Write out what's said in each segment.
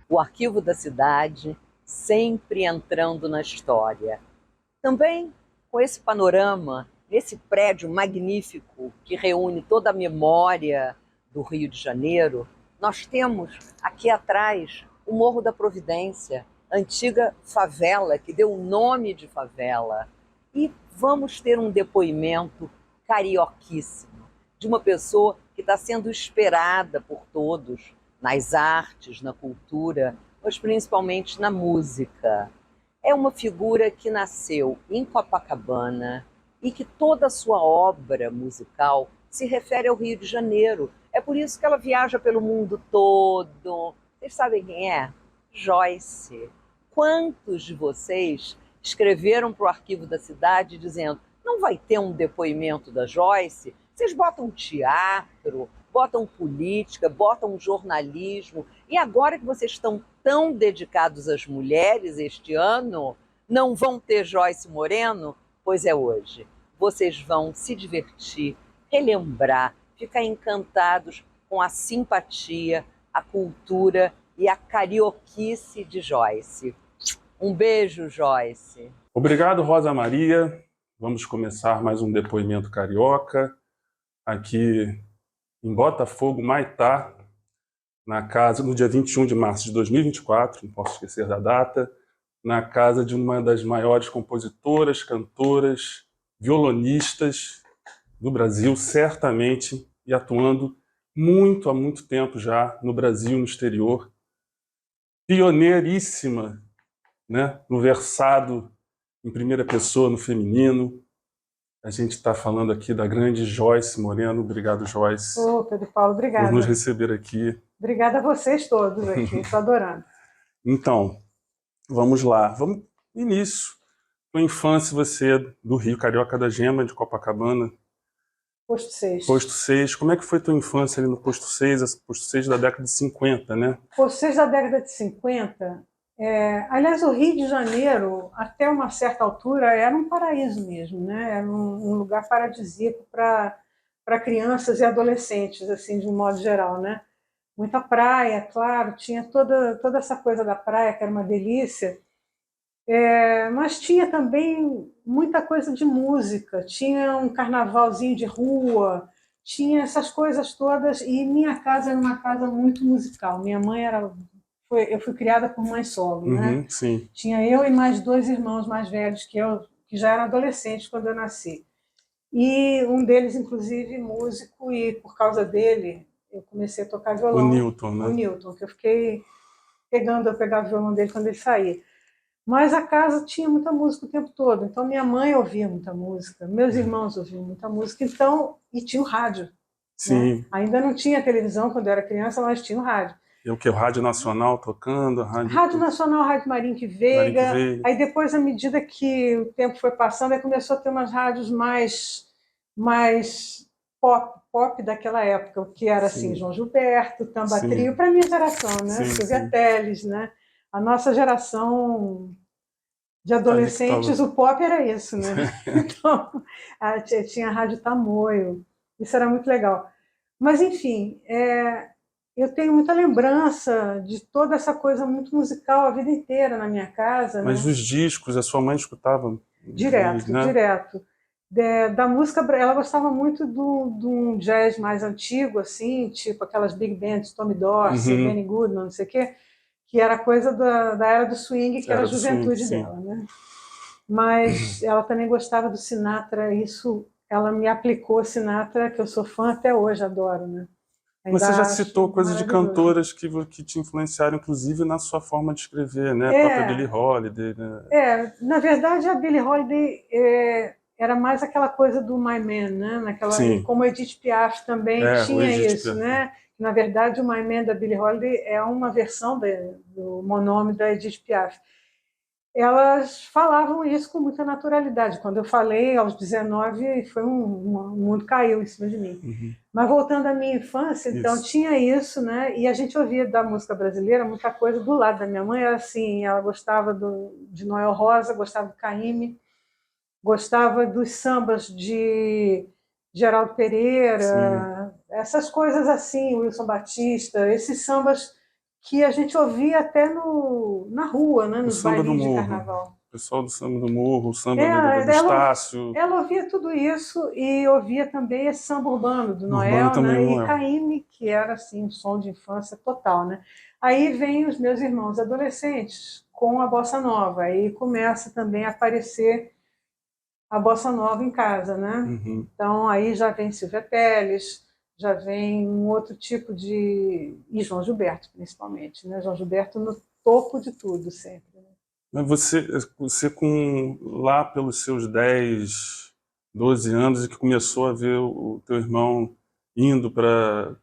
o Arquivo da Cidade, sempre entrando na história. Também com esse panorama, esse prédio magnífico que reúne toda a memória do Rio de Janeiro, nós temos aqui atrás o Morro da Providência, antiga favela que deu o nome de favela. E vamos ter um depoimento carioquíssimo de uma pessoa que está sendo esperada por todos nas artes, na cultura, mas principalmente na música. É uma figura que nasceu em Copacabana e que toda a sua obra musical se refere ao Rio de Janeiro. É por isso que ela viaja pelo mundo todo. Vocês sabem quem é? Joyce. Quantos de vocês escreveram para o Arquivo da Cidade dizendo: não vai ter um depoimento da Joyce? Vocês botam teatro, botam política, botam jornalismo, e agora que vocês estão tão dedicados às mulheres este ano, não vão ter Joyce Moreno? Pois é hoje. Vocês vão se divertir, relembrar, ficar encantados com a simpatia, a cultura e a carioquice de Joyce. Um beijo, Joyce. Obrigado, Rosa Maria. Vamos começar mais um depoimento carioca aqui em Botafogo, Maitá, na casa, no dia 21 de março de 2024, não posso esquecer da data, na casa de uma das maiores compositoras, cantoras, violonistas do Brasil, certamente, e atuando há muito tempo já no Brasil e no exterior. Pioneiríssima, né, no versado em primeira pessoa, no feminino. A gente está falando aqui da grande Joyce Moreno. Obrigado, Joyce. Ô, Pedro Paulo, obrigada. Por nos receber aqui. Obrigada a vocês todos aqui, estou adorando. Então, vamos lá. Vamos início. Tua infância, você é do Rio, Carioca da Gema, de Copacabana. Posto 6. Posto 6. Como é que foi tua infância ali no Posto 6? Posto 6 da década de 50, né? Posto 6 da década de 50. Aliás, o Rio de Janeiro, até uma certa altura, era um paraíso mesmo, né? Era um lugar paradisíaco para crianças e adolescentes, assim, de um modo geral, né? Muita praia, claro, tinha toda essa coisa da praia, que era uma delícia, mas tinha também muita coisa de música, tinha um carnavalzinho de rua, tinha essas coisas todas, e minha casa era uma casa muito musical. Minha mãe eu fui criada por mãe solo, né? Sim. Tinha eu e mais 2 irmãos mais velhos que eu, que já eram adolescentes quando eu nasci. E um deles, inclusive, músico, e por causa dele eu comecei a tocar violão. O Newton, né? O Newton, que eu fiquei eu pegava o violão dele quando ele saía. Mas a casa tinha muita música o tempo todo, então minha mãe ouvia muita música, meus irmãos ouviam muita música, então, e tinha o rádio. Sim. Né? Ainda não tinha televisão quando eu era criança, mas tinha o rádio. E o que? O Rádio Nacional tocando? Rádio Nacional, Rádio Marinque Veiga. Aí depois, à medida que o tempo foi passando, aí começou a ter umas rádios mais pop daquela época, o que era assim, João Gilberto, Tamba Trio, para a minha geração, né? Silvia Telles, né? A nossa geração de adolescentes, o pop era isso, né? Então, tinha a Rádio Tamoio, isso era muito legal. Mas, enfim, eu tenho muita lembrança de toda essa coisa muito musical a vida inteira na minha casa. Mas né? os discos, a sua mãe escutava? Direto, né? direto. Da música, ela gostava muito de um jazz mais antigo, assim, tipo aquelas big bands, Tommy Dorsey, Benny Goodman, não sei o quê, que era coisa da era do swing, que era a juventude dela, né? Mas ela também gostava do Sinatra, isso ela me aplicou Sinatra, que eu sou fã até hoje, adoro, né? Você já citou coisas de cantoras que te influenciaram, inclusive, na sua forma de escrever, né? A própria Billie Holiday. Né? Na verdade, a Billie Holiday era mais aquela coisa do My Man, né? Como a Edith Piaf também tinha isso, né? Na verdade, o My Man da Billie Holiday é uma versão do monônimo da Edith Piaf. Elas falavam isso com muita naturalidade. Quando eu falei, aos 19, foi o mundo caiu em cima de mim. Mas voltando à minha infância, então tinha isso, né? E a gente ouvia da música brasileira muita coisa do lado da minha mãe. Era assim, ela gostava de Noel Rosa, gostava do Caymmi, gostava dos sambas de Geraldo Pereira, essas coisas assim, Wilson Batista, esses sambas que a gente ouvia até na rua, né, nos bailinhos de carnaval. O pessoal do samba do morro, o samba do Estácio. Ela ouvia tudo isso e ouvia também esse samba urbano do Noel, né, e Caymmi, que era assim, um som de infância total, né? Aí vem os meus irmãos adolescentes com a bossa nova, aí começa também a aparecer a bossa nova em casa, né? Então aí já vem Silvia Telles, já vem um outro tipo de... e João Gilberto, principalmente, né? João Gilberto no topo de tudo sempre. Né? Mas você lá pelos seus 10, 12 anos, e que começou a ver o teu irmão indo para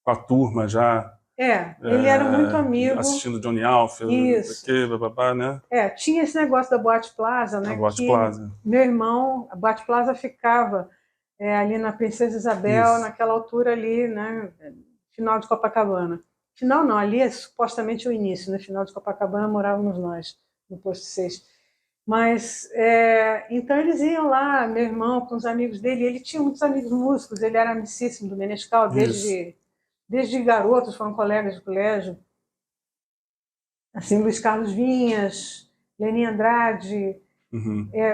a turma já... ele era muito amigo. Assistindo Johnny Alf, bababá, né? Tinha esse negócio da Boate Plaza, né? A Boate Plaza. Meu irmão, a Boate Plaza ficava ali na Princesa Isabel, naquela altura ali, né? Final de Copacabana. Final não, ali é supostamente o início, no final de Copacabana morávamos nós, no posto 6. Mas, então eles iam lá, meu irmão, com os amigos dele, ele tinha muitos amigos músicos, ele era amicíssimo do Menescal, desde garotos, foram colegas de colégio. Assim, Luiz Carlos Vinhas, Leni Andrade,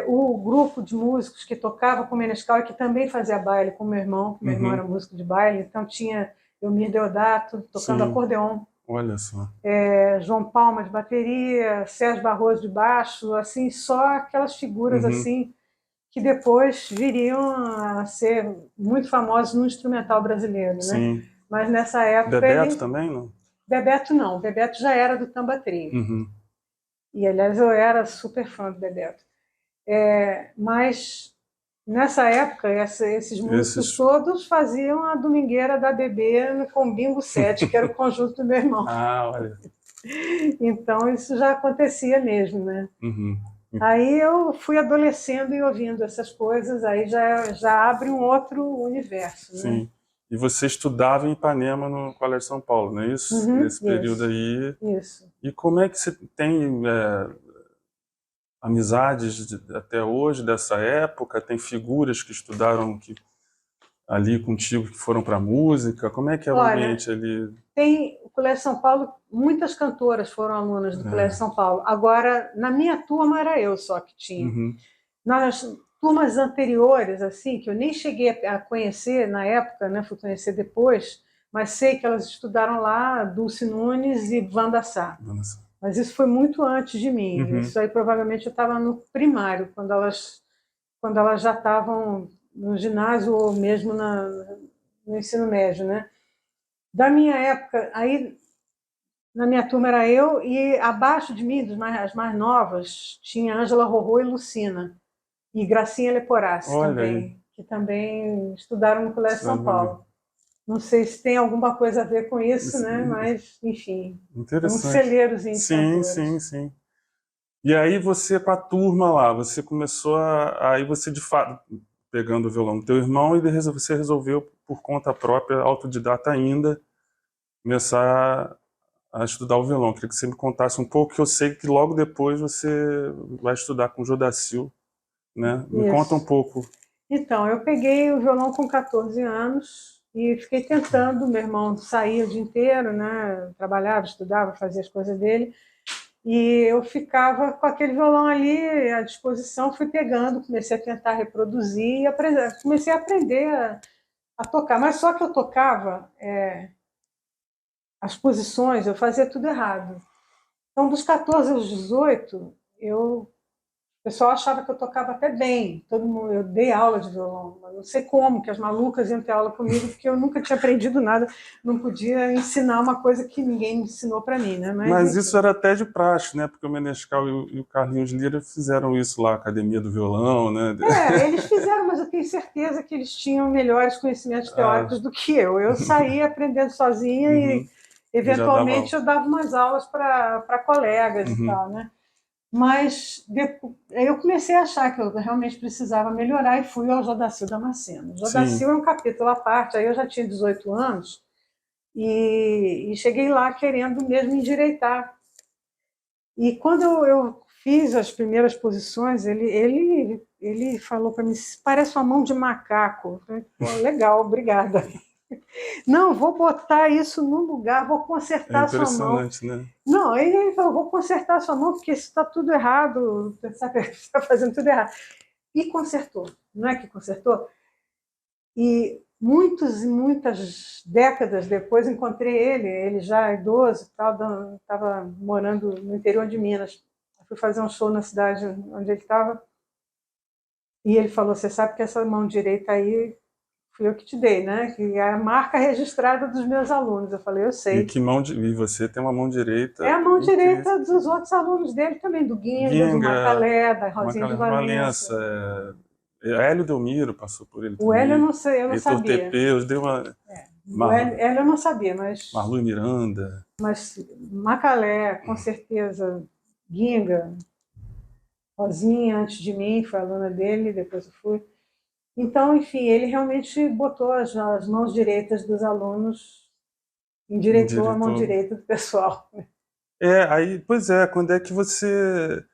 o grupo de músicos que tocava com o Menescal e que também fazia baile com meu irmão, que meu irmão era músico de baile, então tinha Elmir Deodato tocando acordeon. Olha só. João Palma de bateria, Sérgio Barroso de baixo, assim, só aquelas figuras assim que depois viriam a ser muito famosos no instrumental brasileiro, né? Mas nessa época Bebeto também, não? Bebeto não, Bebeto já era do Tamba Trio. E, aliás, eu era super fã do Bebeto. Mas, nessa época, esses músicos todos faziam a domingueira da Bebê com Bingo 7, que era o conjunto do meu irmão. Olha. Então, isso já acontecia mesmo, né? Aí eu fui adolescendo e ouvindo essas coisas, aí já abre um outro universo, né? E você estudava em Ipanema, no Colégio São Paulo, não é isso? Nesse período aí. Isso. E como é que você tem amizades até hoje dessa época? Tem figuras que estudaram ali contigo, que foram para a música? Como é que é o ambiente ali? Tem o Colégio São Paulo, muitas cantoras foram alunas do Colégio São Paulo. Agora, na minha turma era eu só que tinha. Nas turmas anteriores, assim, que eu nem cheguei a conhecer na época, né, fui conhecer depois, mas sei que elas estudaram lá, Dulce Nunes e Wanda Sá. Mas isso foi muito antes de mim. Isso aí provavelmente eu estava no primário, quando elas já estavam no ginásio ou mesmo no ensino médio, né? Da minha época, aí na minha turma era eu, e abaixo de mim, as mais novas, tinha Ângela Rorô e Lucina. E Gracinha Leporassi também, que também estudaram no Colégio São Paulo. Não sei se tem alguma coisa a ver com isso, né? Mas, enfim, um celeirozinho de cantores. Sim. E aí você, com a turma lá, você começou aí você, de fato, pegando o violão do teu irmão, e você resolveu, por conta própria, autodidata ainda, começar a estudar o violão. Queria que você me contasse um pouco, que eu sei que logo depois você vai estudar com o Jodacil, né? Me conta um pouco. Então, eu peguei o violão com 14 anos e fiquei tentando. Meu irmão saía o dia inteiro, né? Trabalhava, estudava, fazia as coisas dele, e eu ficava com aquele violão ali à disposição, fui pegando, comecei a tentar reproduzir e comecei a aprender a tocar. Mas só que eu tocava as posições, eu fazia tudo errado. Então, dos 14 aos 18, o pessoal achava que eu tocava até bem. Eu dei aula de violão, mas não sei como, que as malucas iam ter aula comigo, porque eu nunca tinha aprendido nada, não podia ensinar uma coisa que ninguém me ensinou para mim, né? Mas isso era até de praxe, né? Porque o Menescal e o Carlinhos Lira fizeram isso lá, a Academia do Violão, né? Eles fizeram, mas eu tenho certeza que eles tinham melhores conhecimentos teóricos do que eu. Eu saía aprendendo sozinha e, eventualmente, eu dava umas aulas para colegas e tal, né? Mas eu comecei a achar que eu realmente precisava melhorar e fui ao Jodacil Damasceno. O Jodacil é um capítulo à parte, aí eu já tinha 18 anos e cheguei lá querendo mesmo endireitar. E quando eu fiz as primeiras posições, ele falou para mim: parece uma mão de macaco. Eu falei, pô, legal, obrigada. Não, vou botar isso no lugar, vou consertar sua mão. É impressionante, né? Não, ele falou, vou consertar sua mão, porque isso está tudo errado, você está fazendo tudo errado. E consertou, não é que consertou? E muitas décadas depois encontrei ele já idoso, estava morando no interior de Minas. Eu fui fazer um show na cidade onde ele estava, e ele falou, você sabe que essa mão direita aí fui eu que te dei, né? Que é a marca registrada dos meus alunos. Eu falei, eu sei. E você tem uma mão direita. É a mão direita dos outros alunos dele também, do Guinga, do Macalé, da Rosinha de Valença. Hélio Delmiro passou por ele também. O Hélio eu não sei, eu não Heitor sabia. Tepeu, deu uma... O Hélio eu não sabia, mas... Marlu Miranda. Mas Macalé, com certeza, Guinga, Rosinha, antes de mim, foi aluna dele, depois eu fui. Então, enfim, ele realmente botou as mãos direitas dos alunos, endireitou a mão direita do pessoal. Pois é, quando é que você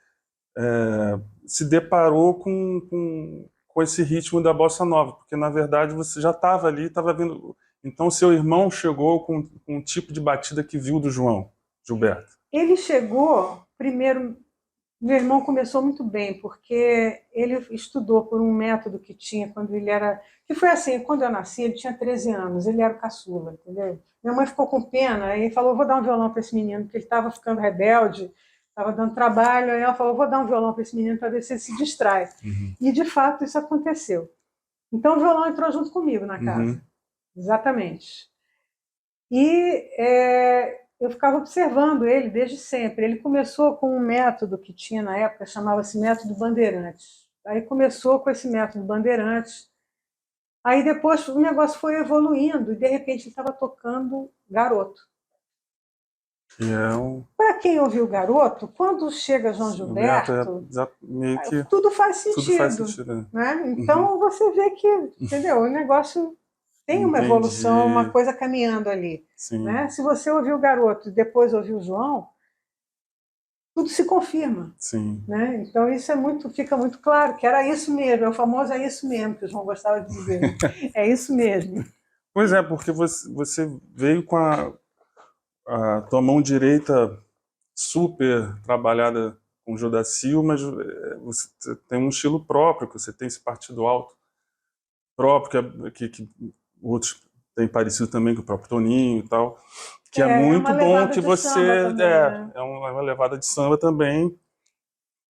se deparou com esse ritmo da bossa nova? Porque, na verdade, você já estava ali, estava vendo... Então, seu irmão chegou com um tipo de batida que viu do João Gilberto. Ele chegou, primeiro, meu irmão começou muito bem, porque ele estudou por um método que tinha quando ele era... Que foi assim, quando eu nasci, ele tinha 13 anos, ele era o caçula, entendeu? Minha mãe ficou com pena e falou, vou dar um violão para esse menino, porque ele estava ficando rebelde, estava dando trabalho, aí ela falou, vou dar um violão para esse menino para ver se ele se distrai. Uhum. E, de fato, isso aconteceu. Então, o violão entrou junto comigo na casa. Uhum. Exatamente. E eu ficava observando ele desde sempre. Ele começou com um método que tinha na época, chamava-se método Bandeirantes. Aí começou com esse método Bandeirantes. Aí depois o negócio foi evoluindo e, de repente, ele estava tocando Garoto. Para quem ouviu Garoto, quando chega João Gilberto, meio que tudo faz sentido. Tudo faz sentido. Né? Então você vê que, entendeu? O negócio tem uma evolução, uma coisa caminhando ali. Né? Se você ouviu o Garoto e depois ouviu o João, tudo se confirma. Sim. Né? Então isso fica muito claro que era isso mesmo, é o famoso é isso mesmo que o João gostava de dizer. É isso mesmo. Pois é, porque você veio com a tua mão direita super trabalhada com Judacil, mas você tem um estilo próprio, você tem esse partido alto próprio, que outros têm parecido também com o próprio Toninho e tal, que é muito bom que você... Também, né? É uma levada de samba também,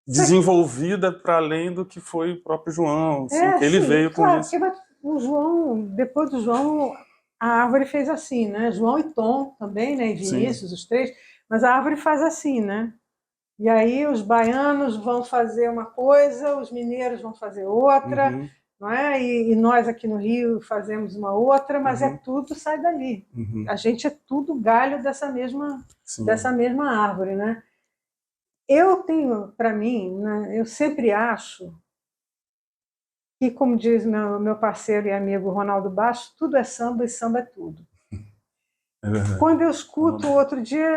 desenvolvida para além do que foi o próprio João, assim, que ele veio com isso. O João, depois do João, a Árvore fez assim, né? João e Tom também, né? E Vinícius, os três, mas a Árvore faz assim, né? E aí os baianos vão fazer uma coisa, os mineiros vão fazer outra, não é? E nós aqui no Rio fazemos uma outra, mas tudo sai dali. A gente é tudo galho dessa mesma árvore, né? Eu tenho, para mim, né, eu sempre acho que, como diz meu parceiro e amigo Ronaldo Baixo, tudo é samba e samba é tudo. Quando eu escuto outro dia,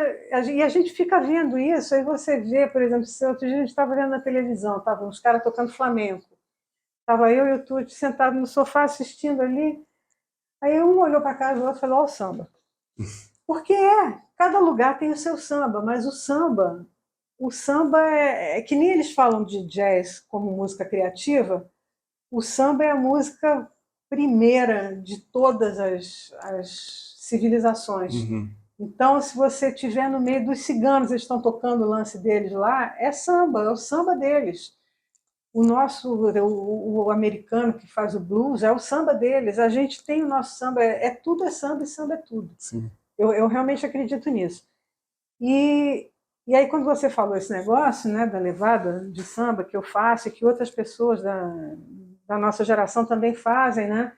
e a gente fica vendo isso, aí você vê, por exemplo, outro dia a gente estava vendo na televisão, estavam os caras tocando flamenco. Estava eu e o Tuti sentado no sofá assistindo ali, aí um olhou para cá e o outro falou, ó, o samba. Porque cada lugar tem o seu samba, mas o samba é que nem eles falam de jazz como música criativa, o samba é a música primeira de todas as civilizações. Então, se você estiver no meio dos ciganos, eles estão tocando o lance deles lá, é samba, é o samba deles. O americano que faz o blues, é o samba deles. A gente tem o nosso samba, tudo é samba e samba é tudo. Sim. Eu realmente acredito nisso. E aí, quando você falou esse negócio, né, da levada de samba que eu faço e que outras pessoas da nossa geração também fazem, né?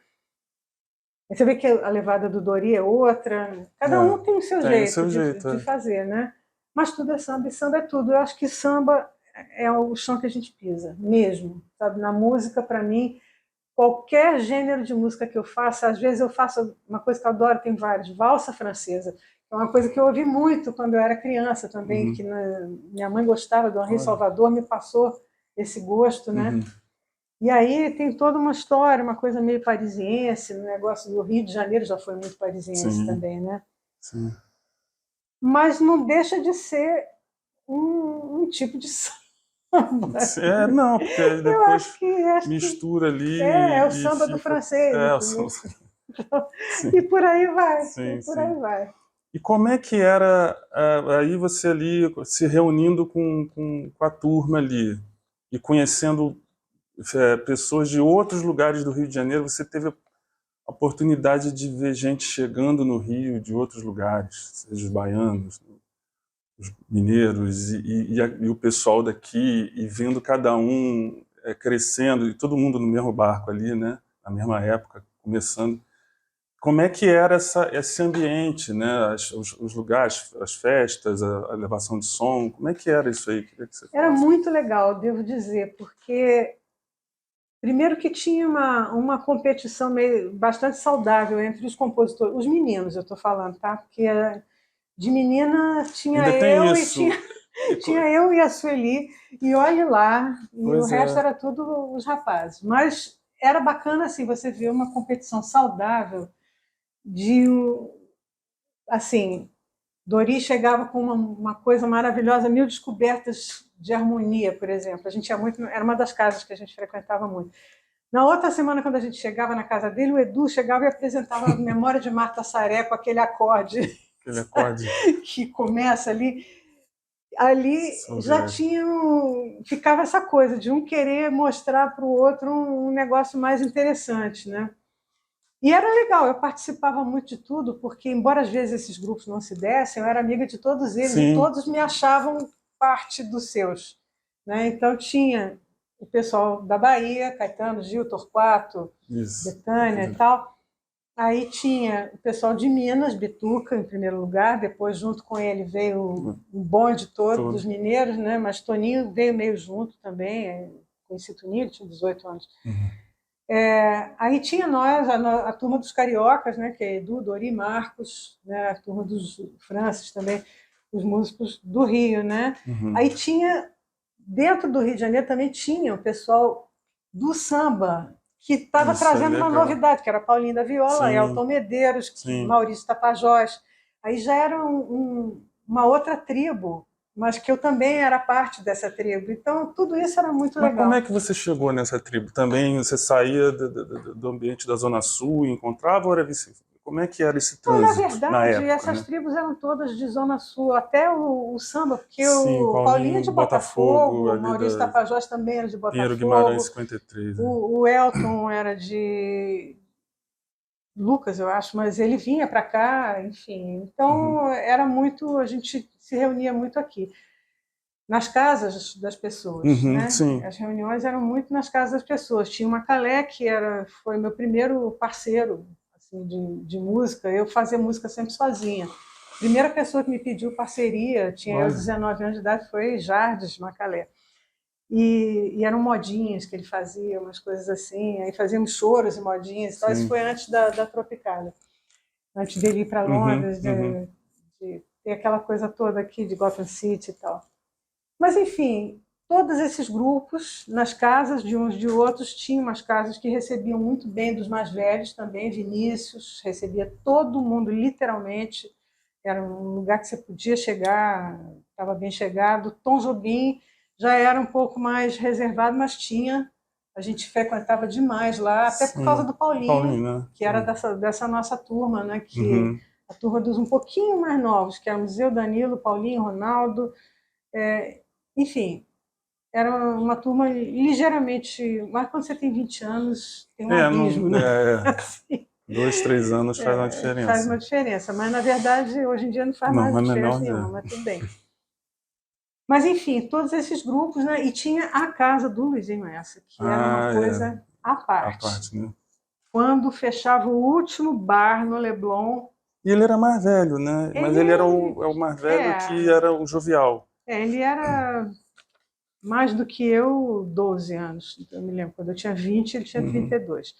Você vê que a levada do Dori é outra. Cada um tem o seu jeito de fazer, né? Mas tudo é samba e samba é tudo. Eu acho que samba é o chão que a gente pisa, mesmo. Sabe? Na música, para mim, qualquer gênero de música que eu faça, às vezes eu faço uma coisa que eu adoro, tem várias, valsa francesa. É uma coisa que eu ouvi muito quando eu era criança também, que minha mãe gostava do Henri Salvador, me passou esse gosto, né? E aí tem toda uma história, uma coisa meio parisiense, no negócio do Rio de Janeiro já foi muito parisiense também, né? Sim. Mas não deixa de ser um tipo de samba. Não, porque depois mistura ali. É o samba do fica... francês. o samba... E por aí vai. Sim, Aí vai. E como é que era aí você ali se reunindo com a turma ali e conhecendo pessoas de outros lugares do Rio de Janeiro? Você teve a oportunidade de ver gente chegando no Rio de outros lugares, seja os baianos, os mineiros e o pessoal daqui, e vendo cada um crescendo, e todo mundo no mesmo barco ali, né? Na mesma época, começando. Como é que era esse ambiente, né? Os lugares, as festas, a elevação de som, como é que era isso aí? Que você era muito legal, devo dizer, porque primeiro que tinha uma competição bastante saudável entre os compositores, os meninos eu estou falando, tá? Porque de menina tinha ainda tem eu isso. tinha eu e a Sueli, e olhe lá, e Pois o resto era tudo os rapazes. Mas era bacana assim, você ver uma competição saudável de assim, Dori chegava com uma coisa maravilhosa, 1000 descobertas de harmonia, por exemplo. A gente ia muito, era uma das casas que a gente frequentava muito. Na outra semana, quando a gente chegava na casa dele, o Edu chegava e apresentava a Memória de Marta Saré com aquele acorde. Aquele acorde que começa ali. Ali já ficava essa coisa de um querer mostrar para o outro um negócio mais interessante, né? E era legal, eu participava muito de tudo, porque, embora às vezes esses grupos não se dessem, eu era amiga de todos eles e todos me achavam parte dos seus. Né? Então, tinha o pessoal da Bahia, Caetano, Gil, Torquato, Bethânia e tal. Aí tinha o pessoal de Minas, Bituca, em primeiro lugar, depois, junto com ele, veio o bonde todo dos mineiros, né? Mas Toninho veio meio junto também, conheci Toninho, tinha 18 anos. Aí tinha nós, a turma dos cariocas, né, que é Edu, Dori, Marcos, né, a turma dos Francis também, os músicos do Rio. Né? Aí tinha, dentro do Rio de Janeiro também tinha o pessoal do samba, que estava trazendo uma novidade, que era Paulinho da Viola, Elton Medeiros, Maurício Tapajós. Aí já era uma outra tribo, mas que eu também era parte dessa tribo. Então, tudo isso era muito legal. Mas como é que você chegou nessa tribo? Também você saía do ambiente da Zona Sul e encontrava, ou era como é que era esse trânsito? Na verdade, na época, essas tribos eram todas de Zona Sul, até o samba, porque Sim, o Paulinho é de Botafogo, o Maurício Tapajós também era de Botafogo. Pinheiro Guimarães, 53. O Elton era de Lucas, eu acho, mas ele vinha para cá, enfim. Então, era muito, a gente se reunia muito aqui, nas casas das pessoas. Né? As reuniões eram muito nas casas das pessoas. Tinha uma Calé, que foi meu primeiro parceiro assim, de música. Eu fazia música sempre sozinha. A primeira pessoa que me pediu parceria, tinha eu 19 anos de idade, foi Jardes Macalé. E eram modinhas que ele fazia, umas coisas assim. Aí fazíamos choros e modinhas. Então, isso foi antes da Tropicália. Antes dele ir para Londres, de ter aquela coisa toda aqui de Gotham City e tal. Mas, enfim, todos esses grupos, nas casas de uns de outros, tinham umas casas que recebiam muito bem dos mais velhos também. Vinícius recebia todo mundo, literalmente. Era um lugar que você podia chegar, estava bem chegado. Tom Jobim já era um pouco mais reservado, mas a gente frequentava demais lá, até por causa do Paulinho, né? Que era dessa nossa turma, né? Que a turma dos um pouquinho mais novos, que éramos eu, Danilo, Paulinho, Ronaldo, enfim, era uma turma ligeiramente... Mas quando você tem 20 anos, tem um abismo, né? Assim. 2, 3 anos faz uma diferença. Faz uma diferença, mas na verdade hoje em dia não faz mais diferença nenhuma, mas tudo bem. Mas enfim, todos esses grupos, né? E tinha a casa do Luizinho Essa, que era uma coisa à parte. Né? Quando fechava o último bar no Leblon... E ele era mais velho, né? Mas ele era o mais velho que era o jovial. Ele era mais do que eu, 12 anos. Eu me lembro, quando eu tinha 20, ele tinha 32.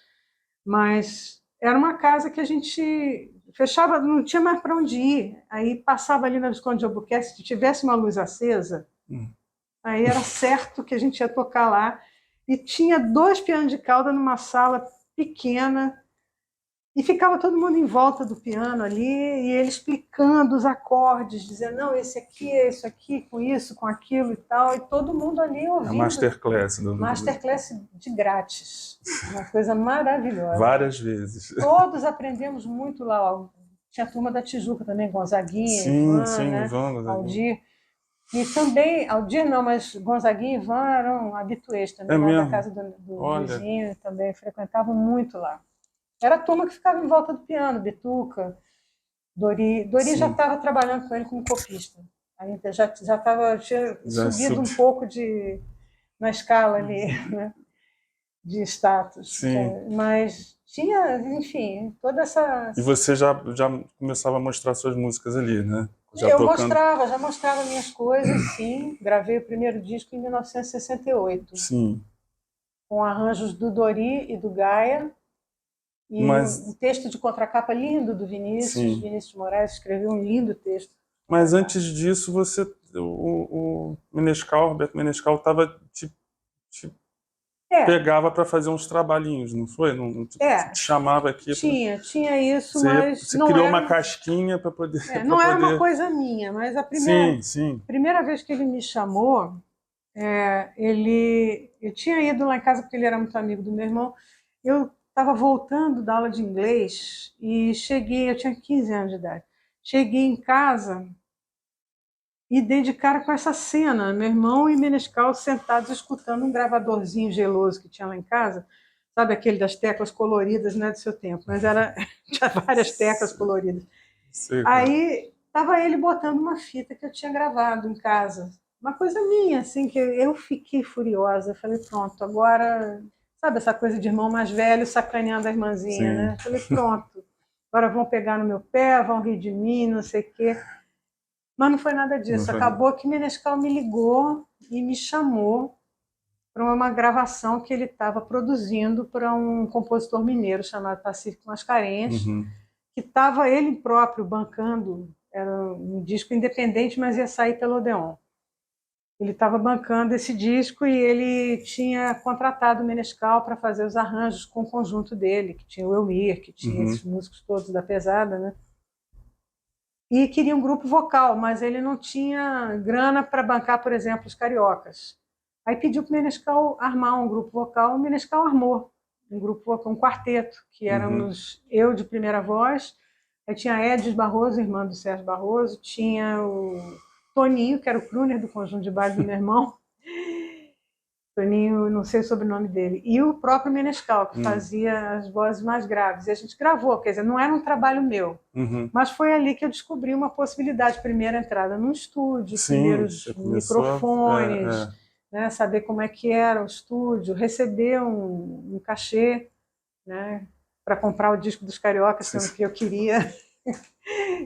Mas era uma casa que a gente fechava, não tinha mais para onde ir. Aí passava ali na Visconde de Albuquerque, se tivesse uma luz acesa, aí era certo que a gente ia tocar lá. E tinha 2 pianos de cauda numa sala pequena, e ficava todo mundo em volta do piano ali, e ele explicando os acordes, dizendo, não, esse aqui é isso aqui, com isso, com aquilo e tal, e todo mundo ali ouvindo. A masterclass. Masterclass de grátis, uma coisa maravilhosa. Várias vezes. Todos aprendemos muito lá. Tinha a turma da Tijuca também, Gonzaguinha, Ivan, né? Ivan, Aldir. E também, Aldir não, mas Gonzaguinha e Ivan eram habituês também, lá da casa do vizinho, também frequentavam muito lá. Era a turma que ficava em volta do piano, Bituca, Dori. Dori já estava trabalhando com ele como copista. Aí tinha subido um pouco na escala ali, né? De status. Mas tinha, enfim, toda essa... E você já começava a mostrar suas músicas ali, né? Já mostrava minhas coisas, sim. Gravei o primeiro disco em 1968. Sim. Com arranjos do Dori e do Gaia. E um texto de contracapa lindo do Vinícius. Vinícius de Moraes escreveu um lindo texto. Mas antes disso, o Roberto Menescal estava pegava para fazer uns trabalhinhos, não foi? Te chamava aqui. Tinha isso, mas você criou uma casquinha para poder... não era uma coisa minha, mas a primeira vez que ele me chamou, eu tinha ido lá em casa porque ele era muito amigo do meu irmão. Eu estava voltando da aula de inglês e eu tinha 15 anos de idade. Cheguei em casa e dei de cara com essa cena, meu irmão e Menescal sentados escutando um gravadorzinho geloso que tinha lá em casa, sabe aquele das teclas coloridas, não é do seu tempo, mas tinha várias teclas coloridas. Aí estava ele botando uma fita que eu tinha gravado em casa, uma coisa minha, assim, que eu fiquei furiosa, falei, pronto, agora, sabe essa coisa de irmão mais velho sacaneando a irmãzinha, né? Falei, pronto, agora vão pegar no meu pé, vão rir de mim, não sei o quê. Mas não foi nada disso. Acabou que Menescal me ligou e me chamou para uma gravação que ele estava produzindo para um compositor mineiro chamado Pacífico Mascarenhas, que estava ele próprio bancando, era um disco independente, mas ia sair pelo Odeon. Ele estava bancando esse disco e ele tinha contratado o Menescal para fazer os arranjos com o conjunto dele, que tinha o Elmir, que tinha esses músicos todos da pesada, né? E queria um grupo vocal, mas ele não tinha grana para bancar, por exemplo, os cariocas. Aí pediu para o Menescal armar um grupo vocal, o Menescal armou um grupo vocal, um quarteto, que éramos eu de primeira voz, aí tinha a Edis Barroso, irmã do Sérgio Barroso, tinha o Toninho, que era o crooner do conjunto de baile do meu irmão, Toninho, não sei o sobrenome dele, e o próprio Menescal, que fazia as vozes mais graves. E a gente gravou, quer dizer, não era um trabalho meu, mas foi ali que eu descobri uma possibilidade. Primeira entrada num estúdio, primeiros microfones, né, saber como é que era o estúdio, receber um cachê, né, para comprar o disco dos Cariocas, que eu queria.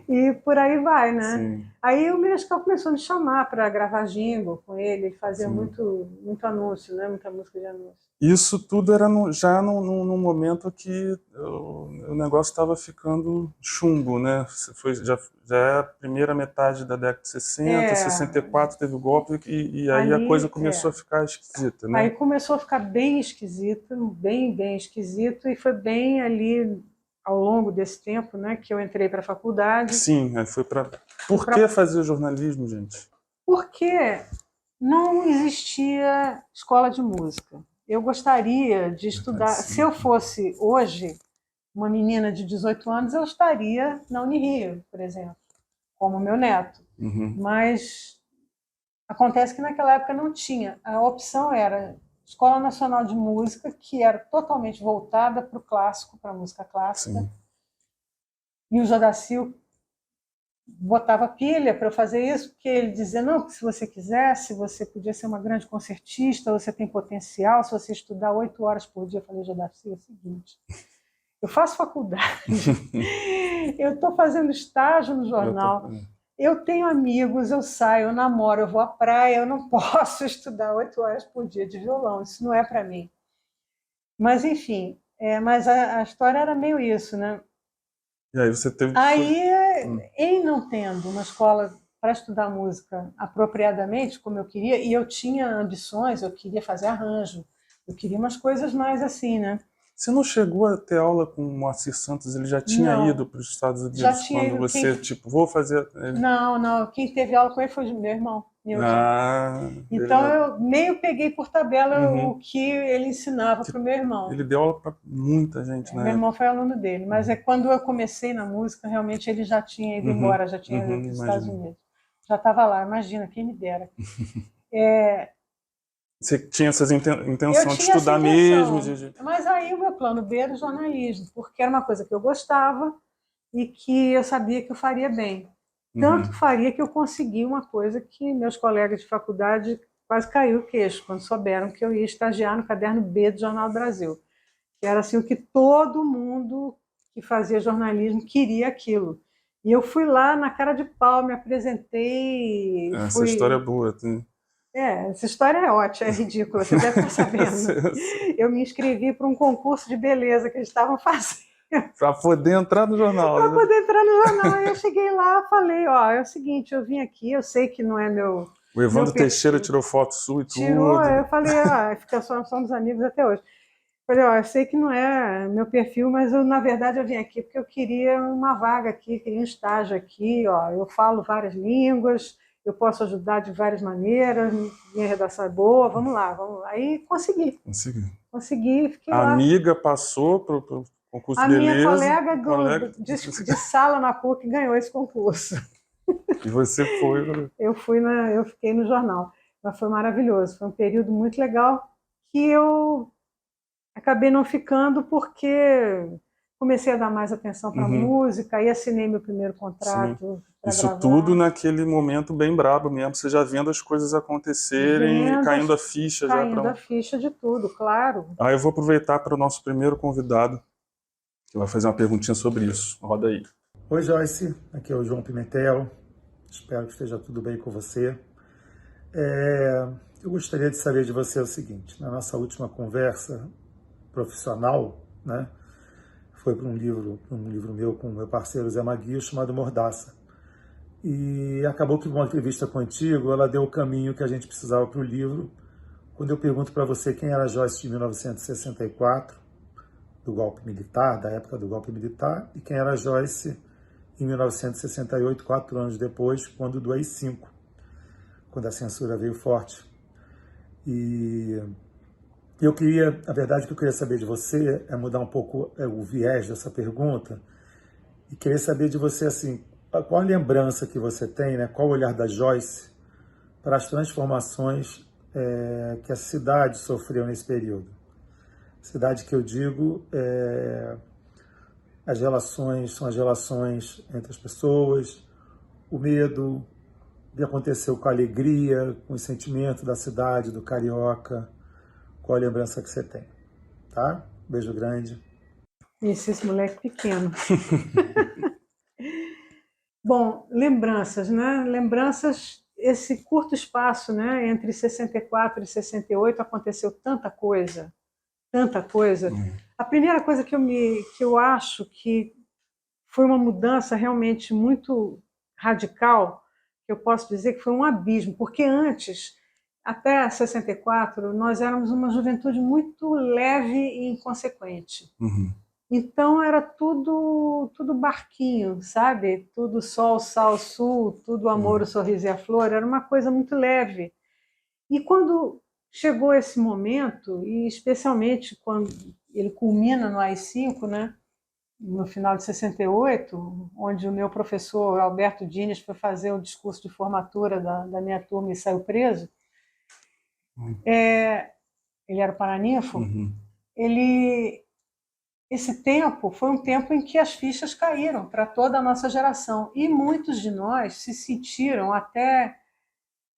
E por aí vai, né? Aí o Menescal começou a me chamar para gravar jingle com ele fazia muito anúncio, né? Muita música de anúncio. Isso tudo era já no momento que o negócio estava ficando chumbo, né? Já é a primeira metade da década de 60, 64 teve o golpe e aí a coisa começou a ficar esquisita, né? Aí começou a ficar bem esquisita, bem esquisito, e foi bem ali ao longo desse tempo, né, que eu entrei para a faculdade. Sim, foi para... Por que fazer jornalismo, gente? Porque não existia escola de música. Eu gostaria de estudar... Se eu fosse hoje uma menina de 18 anos, eu estaria na Unirio, por exemplo, como meu neto. Mas acontece que naquela época não tinha. A opção era Escola Nacional de Música, que era totalmente voltada para o clássico, para a música clássica. E o Jodacil botava pilha para eu fazer isso, porque ele dizia, não, que se você quisesse, você podia ser uma grande concertista, você tem potencial, se você estudar 8 horas por dia. Eu falei, Jodacil, é o seguinte, eu faço faculdade, eu estou fazendo estágio no jornal, eu tenho amigos, eu saio, eu namoro, eu vou à praia, eu não posso estudar 8 horas por dia de violão, isso não é para mim. Mas, enfim, mas a história era meio isso, né? E aí você teve... em não tendo uma escola para estudar música apropriadamente, como eu queria, e eu tinha ambições, eu queria fazer arranjo, Eu queria umas coisas mais assim, né? Você não chegou a ter aula com o Moacir Santos? Ele já tinha ido para os Estados Unidos já tinha quando você, tipo, vou fazer... Não. Quem teve aula com ele foi meu irmão. Então ele... eu meio peguei por tabela o que ele ensinava para o meu irmão. Ele deu aula para muita gente, né? Meu irmão foi aluno dele, mas quando eu comecei na música, realmente ele já tinha ido embora, já tinha ido para os Estados Unidos. Já estava lá, imagina, quem me dera. Você tinha essas intenção de estudar mesmo? Mas aí o meu plano B era o jornalismo, porque era uma coisa que eu gostava e que eu sabia que eu faria bem. Tanto faria que eu consegui uma coisa que meus colegas de faculdade quase caiu o queixo quando souberam que eu ia estagiar no caderno B do Jornal do Brasil. Que era assim, o que todo mundo que fazia jornalismo queria aquilo. E eu fui lá na cara de pau, me apresentei. Essa história é boa. Essa história é ótima, é ridícula, você deve estar sabendo. Eu me inscrevi para um concurso de beleza que eles estavam fazendo. Para poder entrar no jornal. Para poder entrar no jornal. Eu cheguei lá, falei, é o seguinte, eu vim aqui, eu sei que não é meu... O Evandro Teixeira tirou foto sua e tudo. Tirou, eu falei, somos amigos até hoje. Falei, eu sei que não é meu perfil, mas na verdade eu vim aqui porque eu queria uma vaga aqui, queria um estágio aqui, eu falo várias línguas, eu posso ajudar de várias maneiras, minha redação é boa, vamos lá. Aí consegui, fiquei lá. A amiga passou para o concurso de beleza. A minha colega de sala na PUC ganhou esse concurso. E você foi? Eu fiquei no jornal, mas foi maravilhoso, foi um período muito legal que eu acabei não ficando porque comecei a dar mais atenção para a música, aí assinei meu primeiro contrato. Isso gravar. Tudo naquele momento bem brabo mesmo, você já vendo as coisas acontecerem, caindo a ficha. Caindo a ficha de tudo, claro. Aí eu vou aproveitar para o nosso primeiro convidado, que vai fazer uma perguntinha sobre isso. Roda aí. Oi, Joyce, aqui é o João Pimentel, espero que esteja tudo bem com você. Eu gostaria de saber de você o seguinte, na nossa última conversa profissional, né, foi para um livro meu com o meu parceiro Zé Maguio, chamado Mordaça. E acabou que uma entrevista contigo, ela deu o caminho que a gente precisava para o livro. Quando eu pergunto para você quem era a Joyce de 1964, do golpe militar, da época do golpe militar, e quem era a Joyce em 1968, 4 anos depois, quando do AI-5, quando a censura veio forte. E a verdade que eu queria saber de você é mudar um pouco o viés dessa pergunta, e queria saber de você, assim, qual a lembrança que você tem, né? Qual o olhar da Joyce para as transformações que a cidade sofreu nesse período? Cidade que eu digo, as relações são as relações entre as pessoas, o medo, o que aconteceu com a alegria, com o sentimento da cidade, do carioca. Qual a lembrança que você tem? Tá? Beijo grande. Esse moleque pequeno. Bom, lembranças, né? Lembranças, esse curto espaço, né? Entre 64 e 68 aconteceu tanta coisa, tanta coisa. A primeira coisa que eu acho que foi uma mudança realmente muito radical, que eu posso dizer que foi um abismo, porque antes, até 64, nós éramos uma juventude muito leve e inconsequente. Então era tudo barquinho, sabe? Tudo sol, sal, sul, tudo amor, o sorriso e a flor, era uma coisa muito leve. E quando chegou esse momento, e especialmente quando ele culmina no AI-5, né? No final de 68, onde o meu professor Alberto Dines foi fazer o discurso de formatura da minha turma e saiu preso, ele era paraninfo, esse tempo foi um tempo em que as fichas caíram para toda a nossa geração, e muitos de nós se sentiram até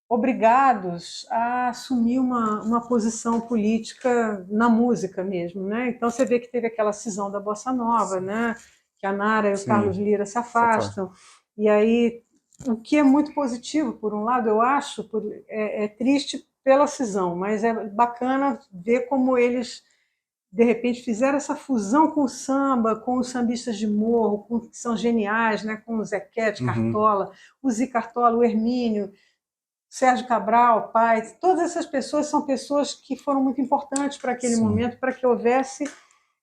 obrigados a assumir uma posição política na música mesmo, né? Então você vê que teve aquela cisão da Bossa Nova, né? Que a Nara e o Carlos Lira se afastam, e aí o que é muito positivo por um lado, eu acho, é triste pela cisão, mas é bacana ver como eles de repente fizeram essa fusão com o samba, com os sambistas de morro, que são geniais, né? Com o Zequete, Cartola, o Zi Cartola, o Hermínio. Sérgio Cabral, pai, todas essas pessoas são pessoas que foram muito importantes para aquele momento, para que houvesse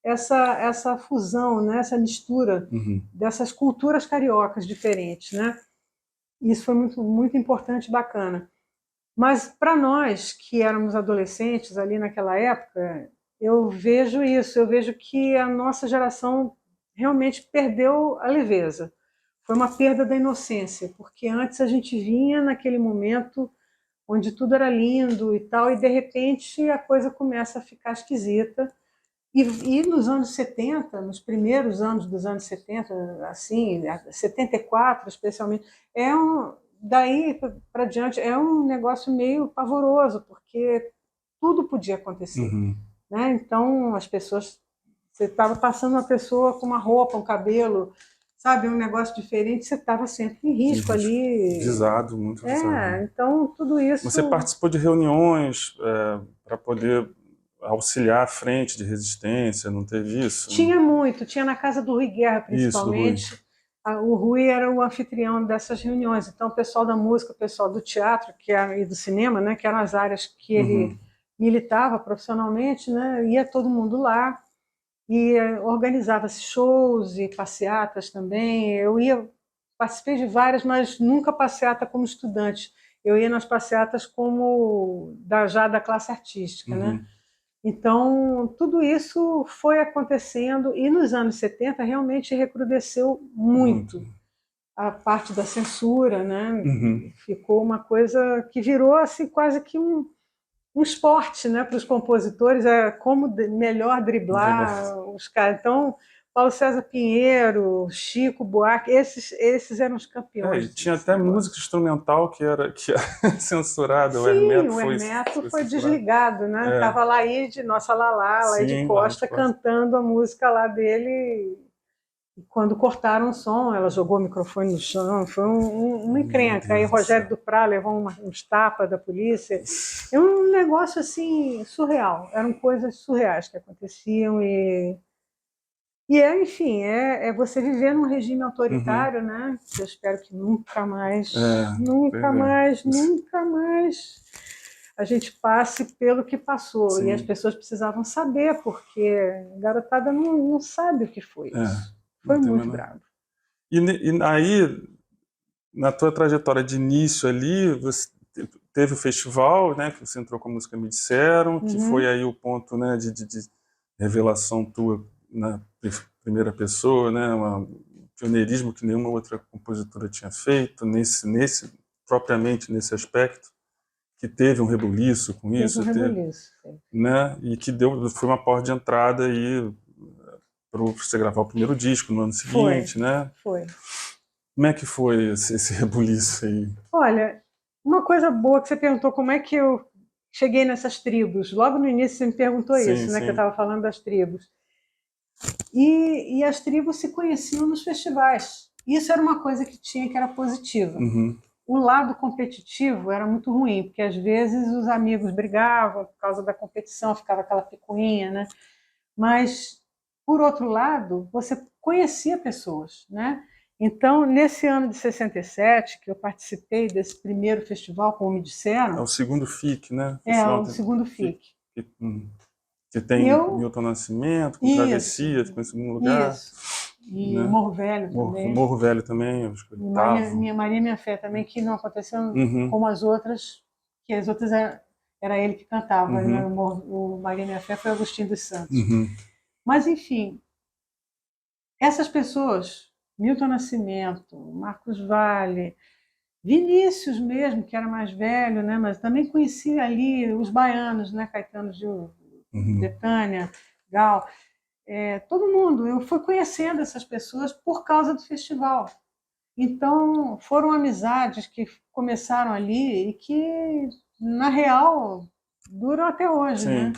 essa fusão, né? Essa mistura dessas culturas cariocas diferentes, né? Isso foi muito, muito importante e bacana. Mas para nós que éramos adolescentes ali naquela época, eu vejo isso, eu vejo que a nossa geração realmente perdeu a leveza. Foi uma perda da inocência, porque antes a gente vinha naquele momento onde tudo era lindo e tal, e de repente a coisa começa a ficar esquisita. E nos anos 70, nos primeiros anos dos anos 70, assim, 74 especialmente, daí para diante é um negócio meio pavoroso, porque tudo podia acontecer. Né? Então, as pessoas... Você estava passando uma pessoa com uma roupa, um cabelo, sabe, um negócio diferente, você estava sempre em risco ali. Visado, muito visado. Então tudo isso... Você participou de reuniões para poder auxiliar a frente de resistência, não teve isso? Tinha muito, tinha na casa do Rui Guerra, principalmente. Isso, o Rui era o anfitrião dessas reuniões, então o pessoal da música, o pessoal do teatro e do cinema, né, que eram as áreas que ele militava profissionalmente, né, ia todo mundo lá, e organizava-se shows e passeatas também. Participei de várias, mas nunca passeata como estudante. Eu ia nas passeatas já da classe artística, né? Então, tudo isso foi acontecendo, e nos anos 70 realmente recrudesceu muito a parte da censura, né? Ficou uma coisa que virou assim, quase que um esporte, né, para os compositores, como melhor driblar os caras. Então, Paulo César Pinheiro, Chico Buarque, esses eram os campeões. Tinha até música instrumental que era censurada. Sim, o Hermeto foi desligado, né? Estava Laíde, nossa Lalá, Laíde Costa, cantando a música lá dele. E quando cortaram o som, ela jogou o microfone no chão, foi uma encrenca. Aí Rogério Duprá levou uns tapas da polícia. É um negócio assim surreal, eram coisas surreais que aconteciam. Enfim, é você viver num regime autoritário, né? Eu espero que nunca mais a gente passe pelo que passou. Sim. E as pessoas precisavam saber, porque a garotada não sabe o que foi isso. Foi muito bravo. E aí, na tua trajetória de início ali, você teve o festival, né, que você entrou com a música Me Disseram, que foi aí o ponto, né, de revelação tua na primeira pessoa, né, um pioneirismo que nenhuma outra compositora tinha feito, propriamente nesse aspecto, que teve um rebuliço com isso. Né, e que foi uma porta de entrada aí para você gravar o primeiro disco no ano seguinte, né? Foi. Como é que foi esse rebuliço aí? Olha, uma coisa boa que você perguntou, como é que eu cheguei nessas tribos? Logo no início você me perguntou isso, né? Que eu estava falando das tribos. E as tribos se conheciam nos festivais. Isso era uma coisa que tinha, que era positiva. O lado competitivo era muito ruim, porque às vezes os amigos brigavam por causa da competição, ficava aquela picuinha, né? Mas, por outro lado, você conhecia pessoas, né? Então, nesse ano de 67, que eu participei desse primeiro festival, como me disseram... É o segundo FIC, né? O segundo FIC. Que tem Milton Nascimento, com Travessia, ficou em segundo lugar. Isso. E né? Morro Velho também. Morro Velho também, acho que Minha Maria Minha Fé também, que não aconteceu como as outras, que as outras era ele que cantava, né? O Maria Minha Fé foi Agostinho dos Santos. Mas, enfim, essas pessoas, Milton Nascimento, Marcos Valle, Vinícius mesmo, que era mais velho, né? Mas também conhecia ali os baianos, né? Caetano de Betânia, Gal, todo mundo. Eu fui conhecendo essas pessoas por causa do festival. Então, foram amizades que começaram ali e que, na real, duram até hoje, né?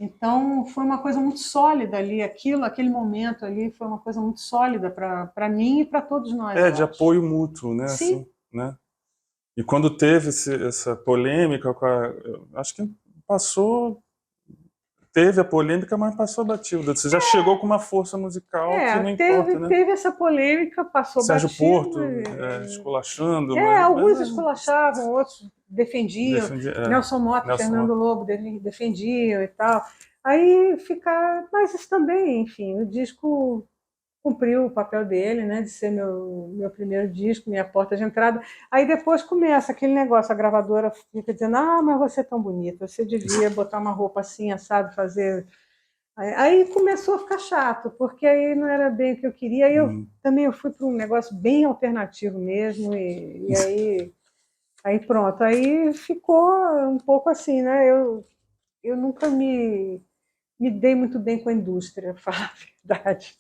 Então, foi uma coisa muito sólida ali, aquele momento ali foi uma coisa muito sólida para mim e para todos nós. De apoio mútuo, né? Sim. Assim, né? E quando teve essa polêmica, acho que teve a polêmica, mas passou batida. Você já chegou com uma força musical que não importa, né? Teve essa polêmica, passou Sérgio batida. Porto esculachando. Alguns esculachavam, outros defendiam, Nelson Mota, Fernando Lobo defendiam e tal. Aí fica, mas isso também, enfim, o disco cumpriu o papel dele, né, de ser meu primeiro disco, minha porta de entrada. Aí depois começa aquele negócio, a gravadora fica dizendo, mas você é tão bonita, você devia botar uma roupa assim, assado, fazer... Aí começou a ficar chato, porque aí não era bem o que eu queria, aí eu fui para um negócio bem alternativo mesmo, e aí pronto, aí ficou um pouco assim, né, eu nunca me dei muito bem com a indústria, para falar a verdade.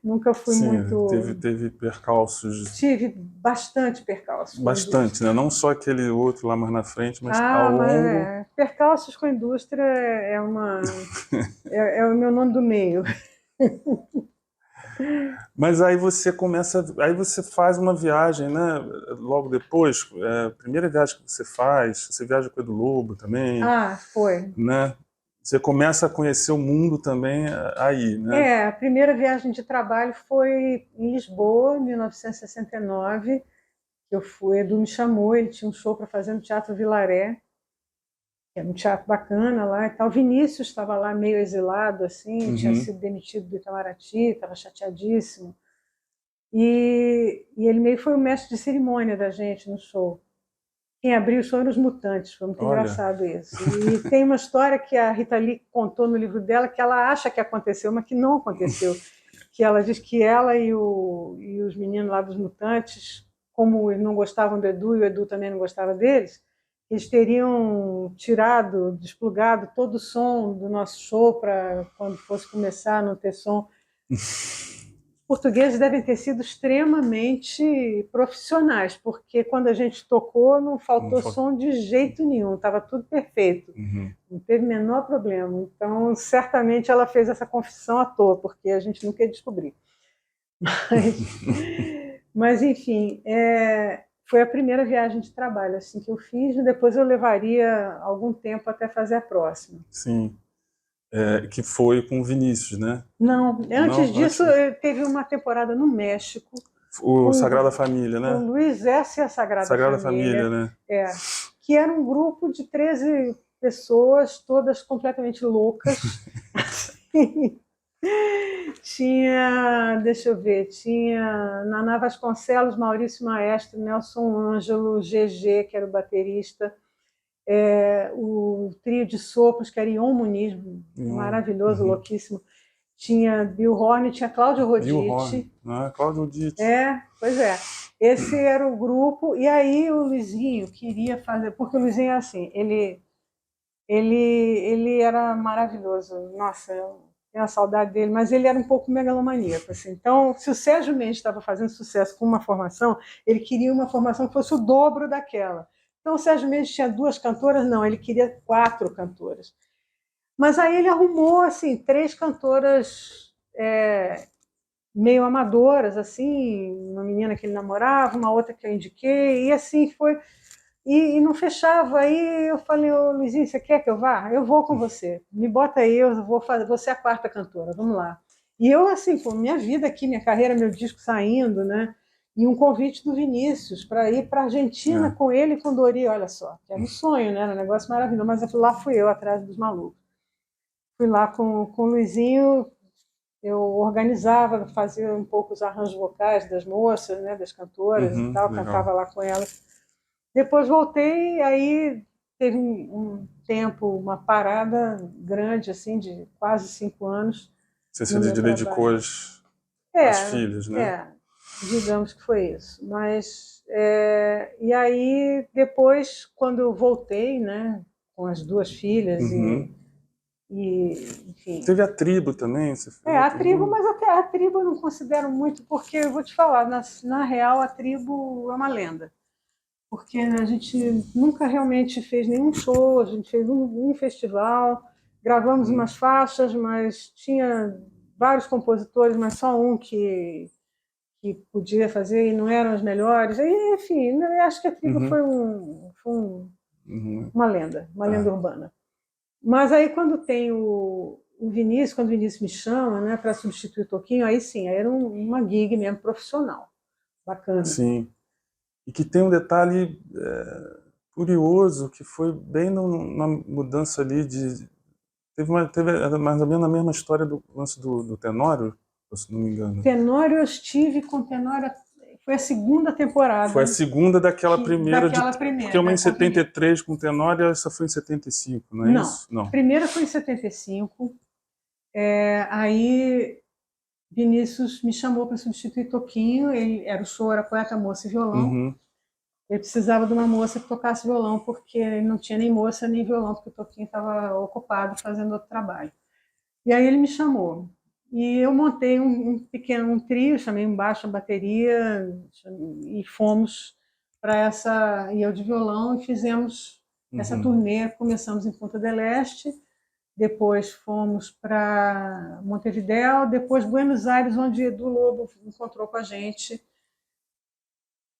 Nunca fui muito... Teve percalços. Tive bastante percalços. Bastante, né? Não só aquele outro lá mais na frente, mas ao longo... Percalços com a indústria é o meu nome do meio. Mas aí você faz uma viagem, né? Logo depois, a primeira viagem que você viaja com o Edu Lobo também. Foi. Né? Você começa a conhecer o mundo também aí, né? A primeira viagem de trabalho foi em Lisboa, em 1969. Eu fui, Edu me chamou, ele tinha um show para fazer no Teatro Vilaré, que era um teatro bacana lá e tal. Vinícius estava lá meio exilado, assim, tinha sido demitido do Itamaraty, estava chateadíssimo. E ele meio foi o mestre de cerimônia da gente no show. Quem abriu o show eram os Mutantes, foi muito engraçado isso. E tem uma história que a Rita Lee contou no livro dela, que ela acha que aconteceu, mas que não aconteceu. Que ela diz que ela e os meninos lá dos Mutantes, como eles não gostavam do Edu e o Edu também não gostava deles, eles teriam tirado, desplugado todo o som do nosso show para quando fosse começar não ter som. Os portugueses devem ter sido extremamente profissionais, porque quando a gente tocou não faltou som de jeito nenhum, estava tudo perfeito, não teve o menor problema. Então, certamente ela fez essa confissão à toa, porque a gente nunca ia descobrir. Mas enfim, foi a primeira viagem de trabalho assim, que eu fiz, e depois eu levaria algum tempo até fazer a próxima. Sim. Que foi com o Vinícius, né? Não, antes disso teve uma temporada no México. O Sagrada Família, né? O Luiz S. e a Sagrada Família, né? Que era um grupo de 13 pessoas, todas completamente loucas. Tinha, deixa eu ver, tinha Naná Vasconcelos, Maurício Maestro, Nelson Ângelo, GG, que era o baterista, o trio de sopros, que era Ion Muniz, maravilhoso, louquíssimo. Tinha Bill Horn, tinha Cláudio Roditi. Cláudio Roditi. Pois é. Esse era o grupo. E aí o Luizinho queria fazer... Porque o Luizinho é assim, ele era maravilhoso. Nossa, eu tenho a saudade dele, mas ele era um pouco megalomaníaco. Assim. Então, se o Sérgio Mendes estava fazendo sucesso com uma formação, ele queria uma formação que fosse o dobro daquela. Então, o Sérgio Mendes tinha 2 cantoras? Não, ele queria 4 cantoras. Mas aí ele arrumou assim 3 cantoras meio amadoras, assim, uma menina que ele namorava, uma outra que eu indiquei, e assim foi. E não fechava. Aí eu falei, ô Luizinho, você quer que eu vá? Eu vou com você. Me bota aí, eu vou fazer. Você é a 4ª cantora, vamos lá. E eu, assim, com minha vida aqui, minha carreira, meu disco saindo, né? E um convite do Vinícius para ir para a Argentina com ele e com Dori, olha só, que era um sonho, né? Era um negócio maravilhoso, mas lá fui eu atrás dos malucos. Fui lá com o Luizinho, eu organizava, fazia um pouco os arranjos vocais das moças, né, das cantoras e tal, legal. Cantava lá com elas. Depois voltei, aí teve um tempo, uma parada grande, assim, de quase 5 anos. Você se dedicou às filhas, né? Digamos que foi isso. Mas, e aí, depois, quando eu voltei, né, com as 2 filhas enfim. Teve a tribo também? Você fez a tribo, mas até a tribo eu não considero muito, porque eu vou te falar, na real a tribo é uma lenda. Porque a gente nunca realmente fez nenhum show, a gente fez um festival, gravamos umas faixas, mas tinha vários compositores, mas só um que podia fazer e não eram os melhores. E, enfim, eu acho que a tribo foi uma lenda urbana. Mas aí quando tem o Vinícius, quando o Vinícius me chama, né, para substituir o Toquinho, aí sim, aí era uma gig mesmo profissional, bacana. Sim. E que tem um detalhe curioso que foi bem na mudança ali de... Teve mais ou menos a mesma história do lance do Tenório, se não me engano. Tenório, eu estive com Tenório, foi a segunda temporada. Foi a segunda daquela primeira. Primeira. Porque uma em 73 com Tenório, essa foi em 75, não é isso? Não, a primeira foi em 75. Aí Vinícius me chamou para substituir Toquinho, ele era o show, era poeta, moça e violão. Uhum. Ele precisava de uma moça que tocasse violão, porque ele não tinha nem moça nem violão, porque o Toquinho estava ocupado fazendo outro trabalho. E aí ele me chamou. E eu montei um pequeno trio, chamei um baixo, a bateria, e fomos para essa... E eu de violão, e fizemos essa turnê. Começamos em Punta del Este, depois fomos para Montevidéu, depois Buenos Aires, onde Edu Lobo encontrou com a gente,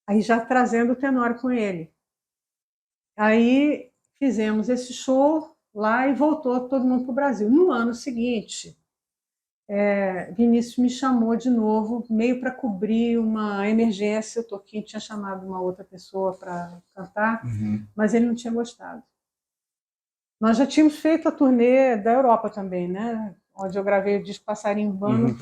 aí já trazendo o Tenório com ele. Aí fizemos esse show lá e voltou todo mundo para o Brasil. No ano seguinte, Vinícius me chamou de novo, meio para cobrir uma emergência. O Toquinho tinha chamado uma outra pessoa para cantar, mas ele não tinha gostado. Nós já tínhamos feito a turnê da Europa também, né? Onde eu gravei o disco Passarinho Urbano,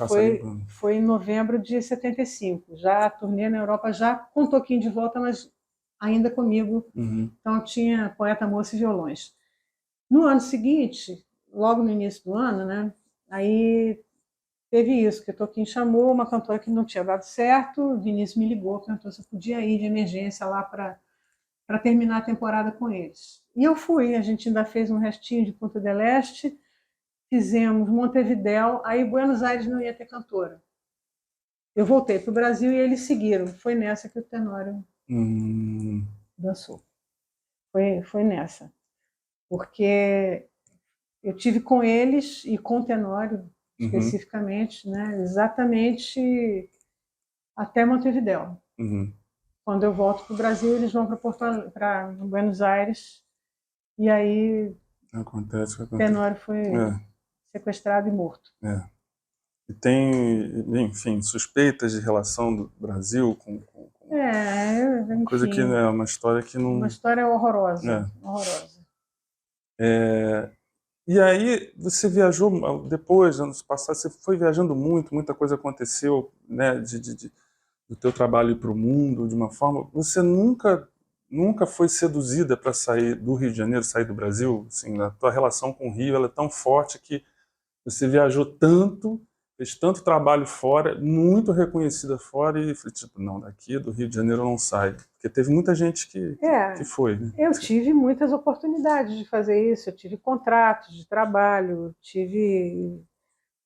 foi em novembro de 75. Já a turnê na Europa, já com um Toquinho de volta, mas ainda comigo. Então tinha poeta, moça e violões. No ano seguinte, logo no início do ano, né? Aí teve isso, que o Toquinho chamou uma cantora que não tinha dado certo, o Vinícius me ligou, perguntou se eu podia ir de emergência lá para terminar a temporada com eles. E eu fui, a gente ainda fez um restinho de Punta del Este, fizemos Montevidéu, aí Buenos Aires não ia ter cantora. Eu voltei para o Brasil e eles seguiram. Foi nessa que o Tenório dançou. Foi nessa. Porque eu tive com eles e com o Tenório, especificamente, né, exatamente até Montevidéu. Quando eu volto para o Brasil, eles vão para Buenos Aires, e aí acontece. Tenório foi sequestrado e morto. E tem, enfim, suspeitas de relação do Brasil com enfim, coisa que é uma história que não... Uma história horrorosa. Horrorosa. E aí você viajou depois, anos passados, você foi viajando muito, muita coisa aconteceu, né, do teu trabalho para o mundo, de uma forma... Você nunca foi seduzida para sair do Rio de Janeiro, sair do Brasil? Assim, a tua relação com o Rio, ela é tão forte que você viajou tanto, fez tanto trabalho fora, muito reconhecida fora, e falei, tipo, não, daqui do Rio de Janeiro eu não saio. Porque teve muita gente que foi. Né? Eu tive muitas oportunidades de fazer isso, eu tive contratos de trabalho, tive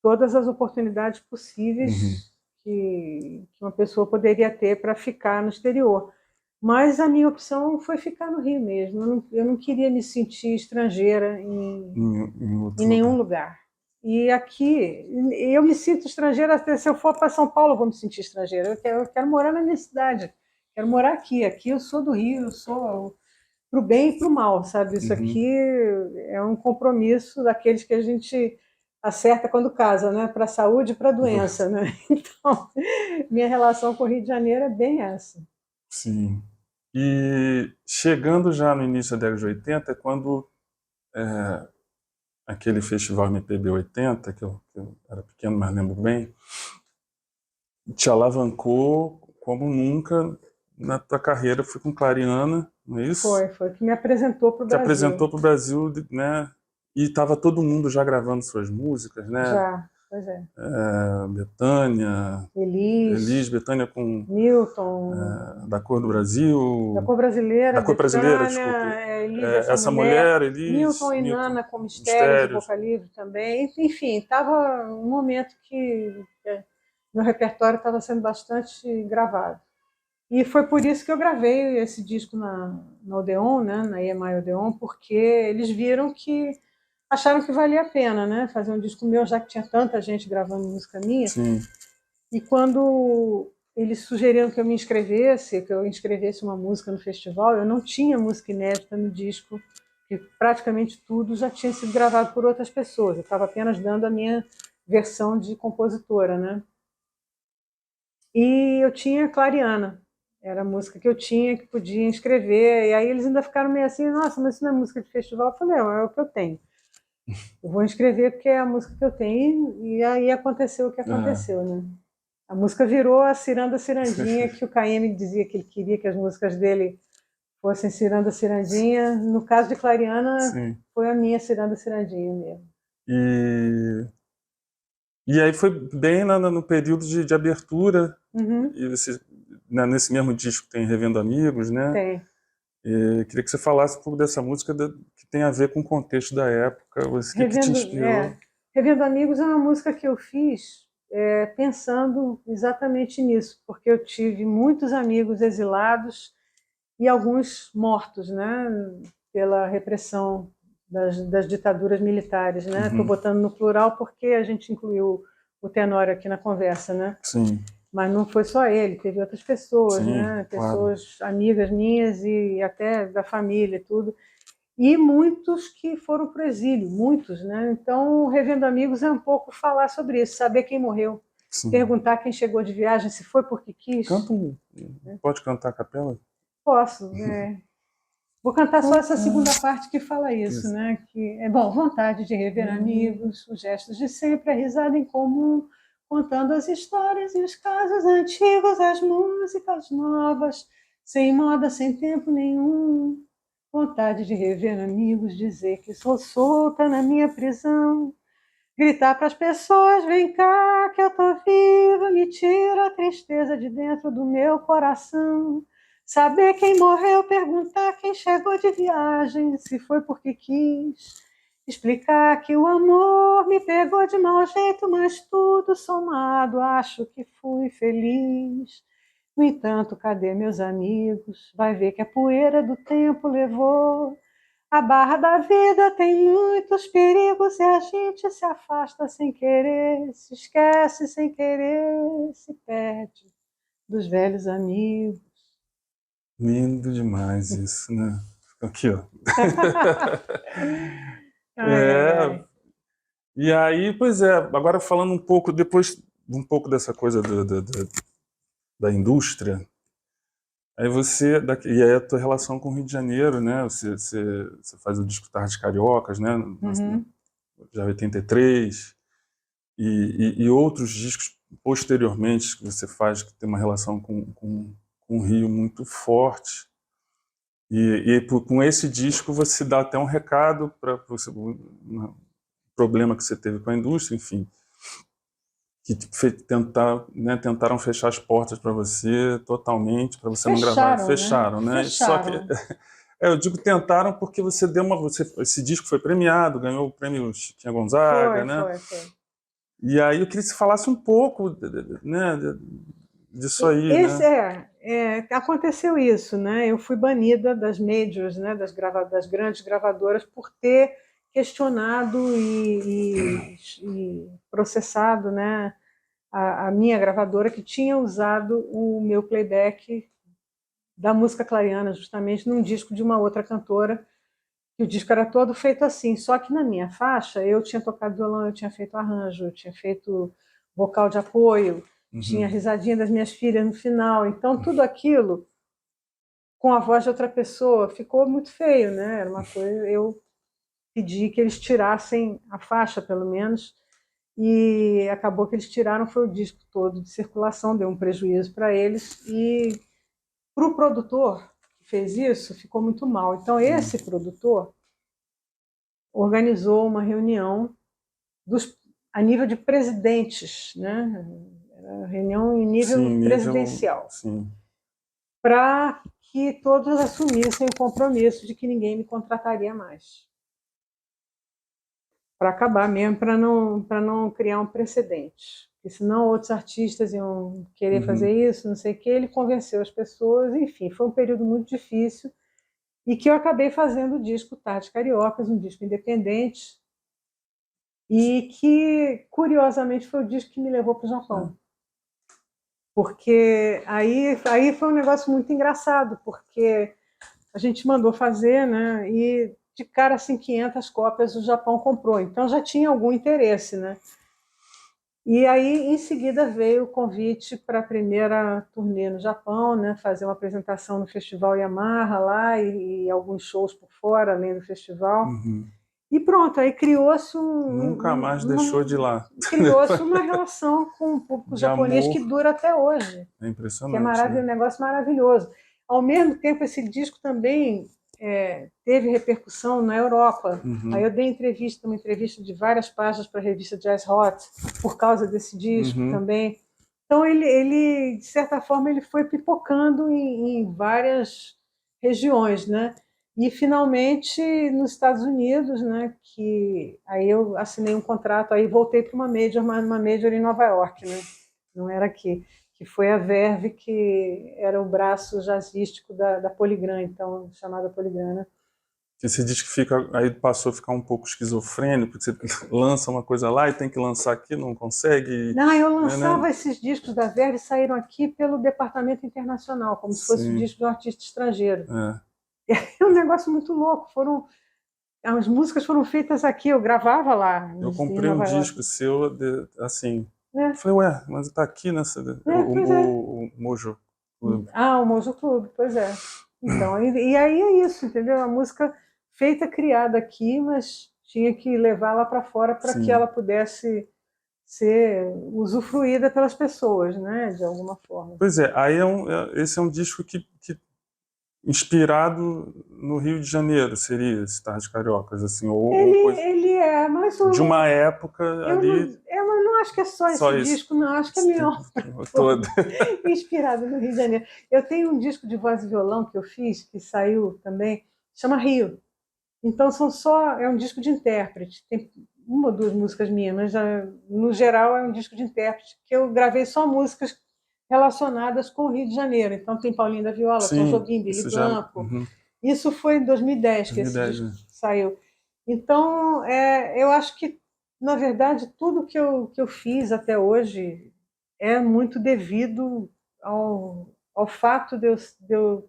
todas as oportunidades possíveis que uma pessoa poderia ter para ficar no exterior. Mas a minha opção foi ficar no Rio mesmo. Eu não queria me sentir estrangeira em nenhum lugar. E aqui, eu me sinto estrangeira, até se eu for para São Paulo eu vou me sentir estrangeira. Eu quero morar na minha cidade, quero morar aqui. Aqui eu sou do Rio, eu sou para o bem e para o mal, sabe? Isso aqui é um compromisso daqueles que a gente acerta quando casa, né? Para a saúde e para a doença, né? Então, minha relação com o Rio de Janeiro é bem essa. Sim. E chegando já no início da década de 80, é quando aquele festival MPB 80, que eu era pequeno, mas lembro bem, te alavancou como nunca na tua carreira. Foi com Clariana, não é isso? Foi que me apresentou para o Brasil. Que apresentou para o Brasil, né? E estava todo mundo já gravando suas músicas, né? Já, pois é. Betânia, Elis, Betânia com Milton, da Cor do Brasil, da Cor Brasileira, da Cor Brasileira, desculpe. Elis, essa mulher, Elis, Milton e Nana com Mistérios, de Boca Livre também. Enfim, estava um momento que meu repertório estava sendo bastante gravado. E foi por isso que eu gravei esse disco na Odeon, né, na EMI Odeon, porque eles viram que acharam que valia a pena, né, fazer um disco meu, já que tinha tanta gente gravando música minha. Sim. E quando eles sugeriram que eu me inscrevesse, que eu inscrevesse uma música no festival, eu não tinha música inédita no disco, porque praticamente tudo já tinha sido gravado por outras pessoas. Eu estava apenas dando a minha versão de compositora, né? E eu tinha Clariana. Era a música que eu tinha, que podia escrever. E aí eles ainda ficaram meio assim, nossa, mas isso não é música de festival? Eu falei, é o que eu tenho. Eu vou escrever porque é a música que eu tenho. E aí aconteceu o que aconteceu, né? A música virou a Ciranda Cirandinha, que o KM dizia que ele queria que as músicas dele fossem Ciranda Cirandinha. No caso de Clariana, sim, foi a minha Ciranda Cirandinha mesmo. E aí foi bem no período de abertura, e você, nesse mesmo disco tem Revendo Amigos, né? Tem. E queria que você falasse um pouco dessa música que tem a ver com o contexto da época, o que te inspirou? Revendo Amigos é uma música que eu fiz pensando exatamente nisso, porque eu tive muitos amigos exilados e alguns mortos, né, pela repressão das ditaduras militares, né? Estou botando no plural porque a gente incluiu o Tenório aqui na conversa, né? Sim. Mas não foi só ele, teve outras pessoas, sim, né? Pessoas, claro, amigas minhas e até da família e tudo. E muitos que foram para o exílio, muitos, né? Então, Revendo Amigos é um pouco falar sobre isso, saber quem morreu, sim, perguntar quem chegou de viagem, se foi porque quis. Pode cantar a capela? Posso, Vou cantar só essa segunda parte que fala isso, né? Que é bom, vontade de rever amigos, os gestos de sempre, a risada em comum, contando as histórias e os casos antigos, as músicas novas, sem moda, sem tempo nenhum. Vontade de rever amigos, dizer que sou solta na minha prisão, gritar para as pessoas, vem cá que eu tô viva, me tira a tristeza de dentro do meu coração. Saber quem morreu, perguntar quem chegou de viagem, se foi porque quis. Explicar que o amor me pegou de mau jeito, mas tudo somado, acho que fui feliz. No entanto, cadê meus amigos? Vai ver que a poeira do tempo levou. A barra da vida tem muitos perigos e a gente se afasta sem querer, se esquece sem querer, se perde dos velhos amigos. Lindo demais isso, né? Aqui, ó. E aí, pois é, agora falando um pouco, depois um pouco dessa coisa da indústria, aí você, e aí a tua relação com o Rio de Janeiro, né? Você faz o disco Tardes Cariocas, né? Já 83, e outros discos posteriormente que você faz que tem uma relação com o Rio muito forte. Com esse disco você dá até um recado para você, um problema que você teve com a indústria, enfim, que tentaram fechar as portas para você totalmente, para você não gravar. Fecharam, né? Só que eu digo tentaram porque você deu esse disco foi premiado, ganhou o prêmio Chiquinha Gonzaga, né? Foi. E aí eu queria que você falasse um pouco, né, disso aí, né? Aconteceu isso, né? Eu fui banida das majors, né? Das grandes gravadoras por ter questionado e processado, né? A minha gravadora que tinha usado o meu playback da música clariana justamente num disco de uma outra cantora, e o disco era todo feito assim, só que na minha faixa eu tinha tocado violão, eu tinha feito arranjo, eu tinha feito vocal de apoio, tinha a risadinha das minhas filhas no final, então tudo aquilo com a voz de outra pessoa ficou muito feio, né? Era uma coisa, eu pedi que eles tirassem a faixa pelo menos, e acabou que eles tiraram, foi o disco todo de circulação, deu um prejuízo para eles, e para o produtor que fez isso ficou muito mal. Então esse produtor organizou uma reunião a nível de presidentes, né? Era reunião em nível presidencial, para que todos assumissem o compromisso de que ninguém me contrataria mais, para acabar mesmo, para não criar um precedente, porque senão outros artistas iam querer fazer isso, não sei o que. Ele convenceu as pessoas, enfim, foi um período muito difícil e que eu acabei fazendo o disco Tardes Cariocas, um disco independente, e que, curiosamente, foi o disco que me levou para o Japão. Porque aí foi um negócio muito engraçado, porque a gente mandou fazer, né? E de cara, assim, 500 cópias o Japão comprou. Então já tinha algum interesse, né? E aí, em seguida, veio o convite para a primeira turnê no Japão, né? Fazer uma apresentação no Festival Yamaha lá e alguns shows por fora, além do festival. Uhum. E pronto, aí criou-se Nunca mais deixou de ir lá. Criou-se uma relação com o público japonês amor. Que dura até hoje. É impressionante. Que é um negócio maravilhoso. Ao mesmo tempo, esse disco também teve repercussão na Europa. Uhum. Aí eu dei uma entrevista de várias páginas para a revista Jazz Hot, por causa desse disco também. Então, ele, de certa forma, ele foi pipocando em várias regiões, né? E, finalmente, nos Estados Unidos, né, que aí eu assinei um contrato, aí voltei para uma major em Nova York, né? Não era aqui, que foi a Verve, que era o braço jazzístico da Polygram, então, chamada Polygram, né? Você diz que aí passou a ficar um pouco esquizofrênico, porque você lança uma coisa lá e tem que lançar aqui, não consegue. Não, eu lançava esses discos da Verve, saíram aqui pelo departamento internacional, como se fosse um disco de um artista estrangeiro. É um negócio muito louco. As músicas foram feitas aqui, eu gravava lá. Eu comprei um disco seu, assim. Falei, ué, mas tá aqui nessa. O Mojo Club. O Mojo Club, pois é. Então, e aí é isso, entendeu? A música feita, criada aqui, mas tinha que levá-la para fora para que ela pudesse ser usufruída pelas pessoas, né? De alguma forma. Pois é, aí esse é um disco que inspirado no Rio de Janeiro, seria esse Tardes Cariocas, assim, ele é, mas de uma época ali. Eu não acho que é só esse disco, não, acho que é melhor todo inspirado no Rio de Janeiro. Eu tenho um disco de voz e violão que eu fiz, que saiu também, chama Rio. Então é um disco de intérprete. Tem uma ou duas músicas minhas, mas no geral é um disco de intérprete, que eu gravei só músicas relacionadas com o Rio de Janeiro. Então tem Paulinho da Viola, Tom Jobim, Billy Blanco. Isso foi em 2010 que esse disco saiu. Então, eu acho que, na verdade, tudo que eu fiz até hoje é muito devido ao fato de eu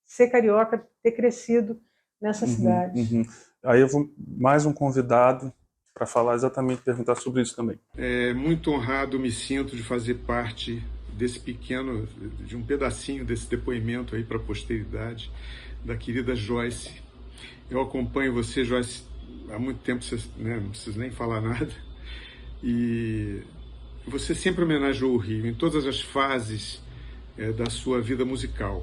ser carioca, ter crescido nessa cidade. Aí eu vou mais um convidado para falar exatamente, perguntar sobre isso também. Muito honrado me sinto de fazer parte de um pedacinho desse depoimento aí para a posteridade da querida Joyce. Eu acompanho você, Joyce, há muito tempo, não preciso nem falar nada. E você sempre homenageou o Rio em todas as fases da sua vida musical.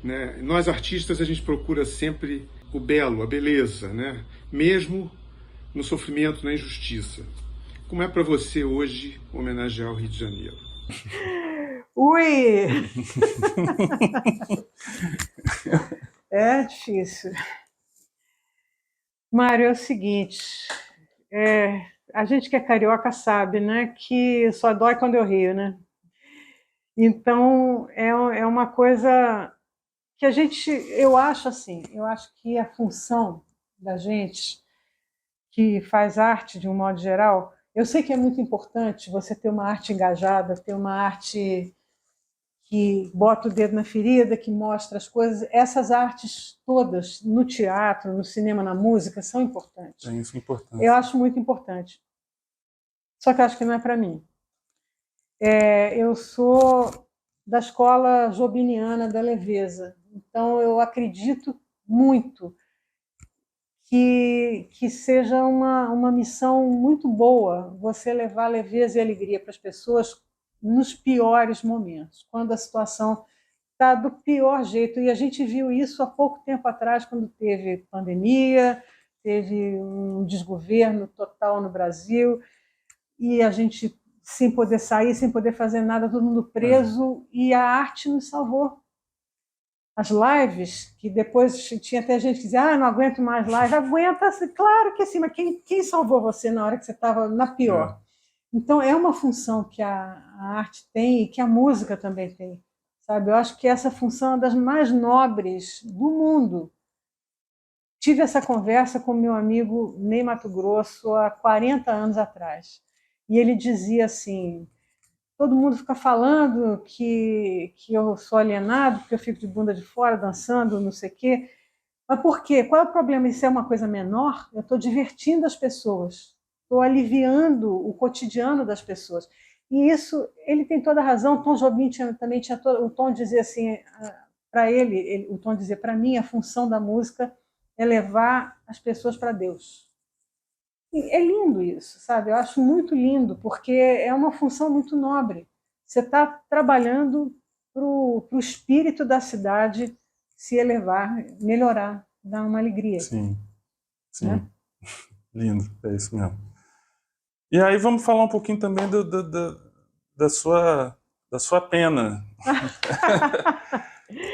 Né? Nós artistas, a gente procura sempre o belo, a beleza, né? Mesmo no sofrimento, na injustiça. Como é para você hoje homenagear o Rio de Janeiro? Ui! É difícil. Mário, é o seguinte, a gente que é carioca sabe, né, que só dói quando eu rio, né? Então, é uma coisa que eu acho que a função da gente que faz arte de um modo geral, eu sei que é muito importante você ter uma arte engajada, ter uma arte que bota o dedo na ferida, que mostra as coisas. Essas artes todas, no teatro, no cinema, na música, são importantes. Isso é importante. Eu acho muito importante. Só que eu acho que não é para mim. Eu sou da escola jobiniana da leveza. Então, eu acredito muito que seja uma missão muito boa você levar leveza e alegria para as pessoas nos piores momentos, quando a situação está do pior jeito. E a gente viu isso há pouco tempo atrás, quando teve pandemia, teve um desgoverno total no Brasil, e a gente sem poder sair, sem poder fazer nada, todo mundo preso, e a arte nos salvou. As lives, que depois tinha até gente que dizia, não aguento mais live. Aguenta, claro que sim, mas quem salvou você na hora que você estava na pior? Então, é uma função que a arte tem e que a música também tem, sabe? Eu acho que essa função é uma das mais nobres do mundo. Tive essa conversa com meu amigo Ney Matogrosso há 40 anos atrás. E ele dizia assim, todo mundo fica falando que eu sou alienado, porque eu fico de bunda de fora dançando, não sei o quê. Mas por quê? Qual é o problema? Isso é uma coisa menor? Eu estou divertindo as pessoas. estou aliviando o cotidiano das pessoas. E isso, ele tem toda a razão. O Tom Jobim também tinha o tom de dizer assim, para ele, o tom de dizer, para mim, a função da música é levar as pessoas para Deus. E é lindo isso, sabe? Eu acho muito lindo, porque é uma função muito nobre. Você está trabalhando para o espírito da cidade se elevar, melhorar, dar uma alegria. Sim, sim. Né? Lindo, é isso mesmo. E aí vamos falar um pouquinho também da sua pena.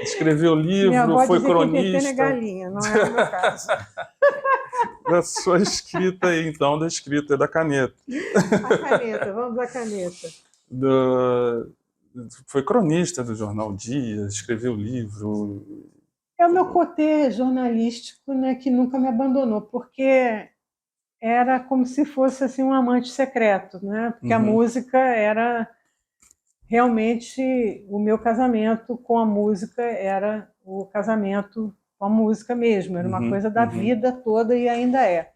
Escreveu livro, minha avó foi dizia cronista. Que quem tem pena é galinha, não é o meu caso. Da sua escrita aí, então, da escrita, da caneta. A caneta, vamos à caneta. Foi cronista do jornal Dia, escreveu livro. É o meu côté jornalístico, né, que nunca me abandonou, porque era como se fosse assim, um amante secreto, né? Porque a música era realmente o meu casamento com a música, era o casamento com a música mesmo, era uma coisa da vida toda e ainda é.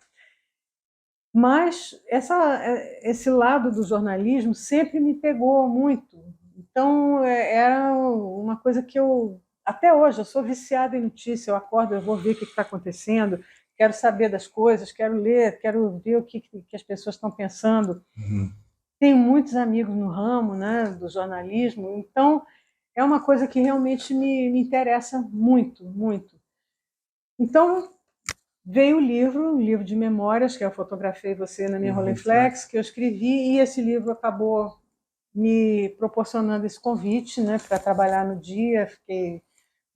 Mas esse lado do jornalismo sempre me pegou muito. Então, era uma coisa que até hoje, eu sou viciada em notícia, eu acordo, eu vou ver o que está acontecendo, quero saber das coisas, quero ler, quero ver o que as pessoas estão pensando. Tenho muitos amigos no ramo, né, do jornalismo, então é uma coisa que realmente me interessa muito, muito. Então, veio um livro de memórias, que eu fotografei você na minha Rolleiflex, que eu escrevi, e esse livro acabou me proporcionando esse convite, né, para trabalhar no Dia. Fiquei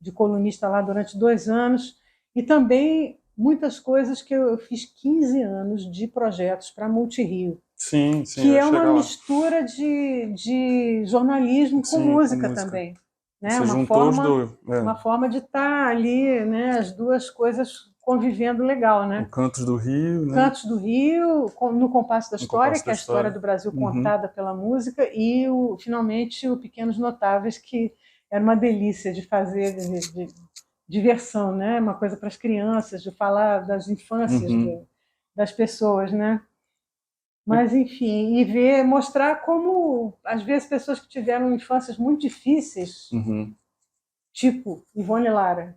de colunista lá durante 2 anos, e também muitas coisas que eu fiz 15 anos de projetos para Multirio. Sim, que é uma mistura de jornalismo com música também. Né? Uma forma de estar ali, né, as duas coisas convivendo legal. Né? O Cantos do Rio. Né? Cantos do Rio, no Compasso da História, que é a história do Brasil contada pela música, e finalmente o Pequenos Notáveis, que era uma delícia de fazer, de diversão, né? Uma coisa para as crianças, de falar das infâncias das pessoas, né? Mas, enfim, e mostrar como, às vezes, pessoas que tiveram infâncias muito difíceis, tipo Ivone Lara,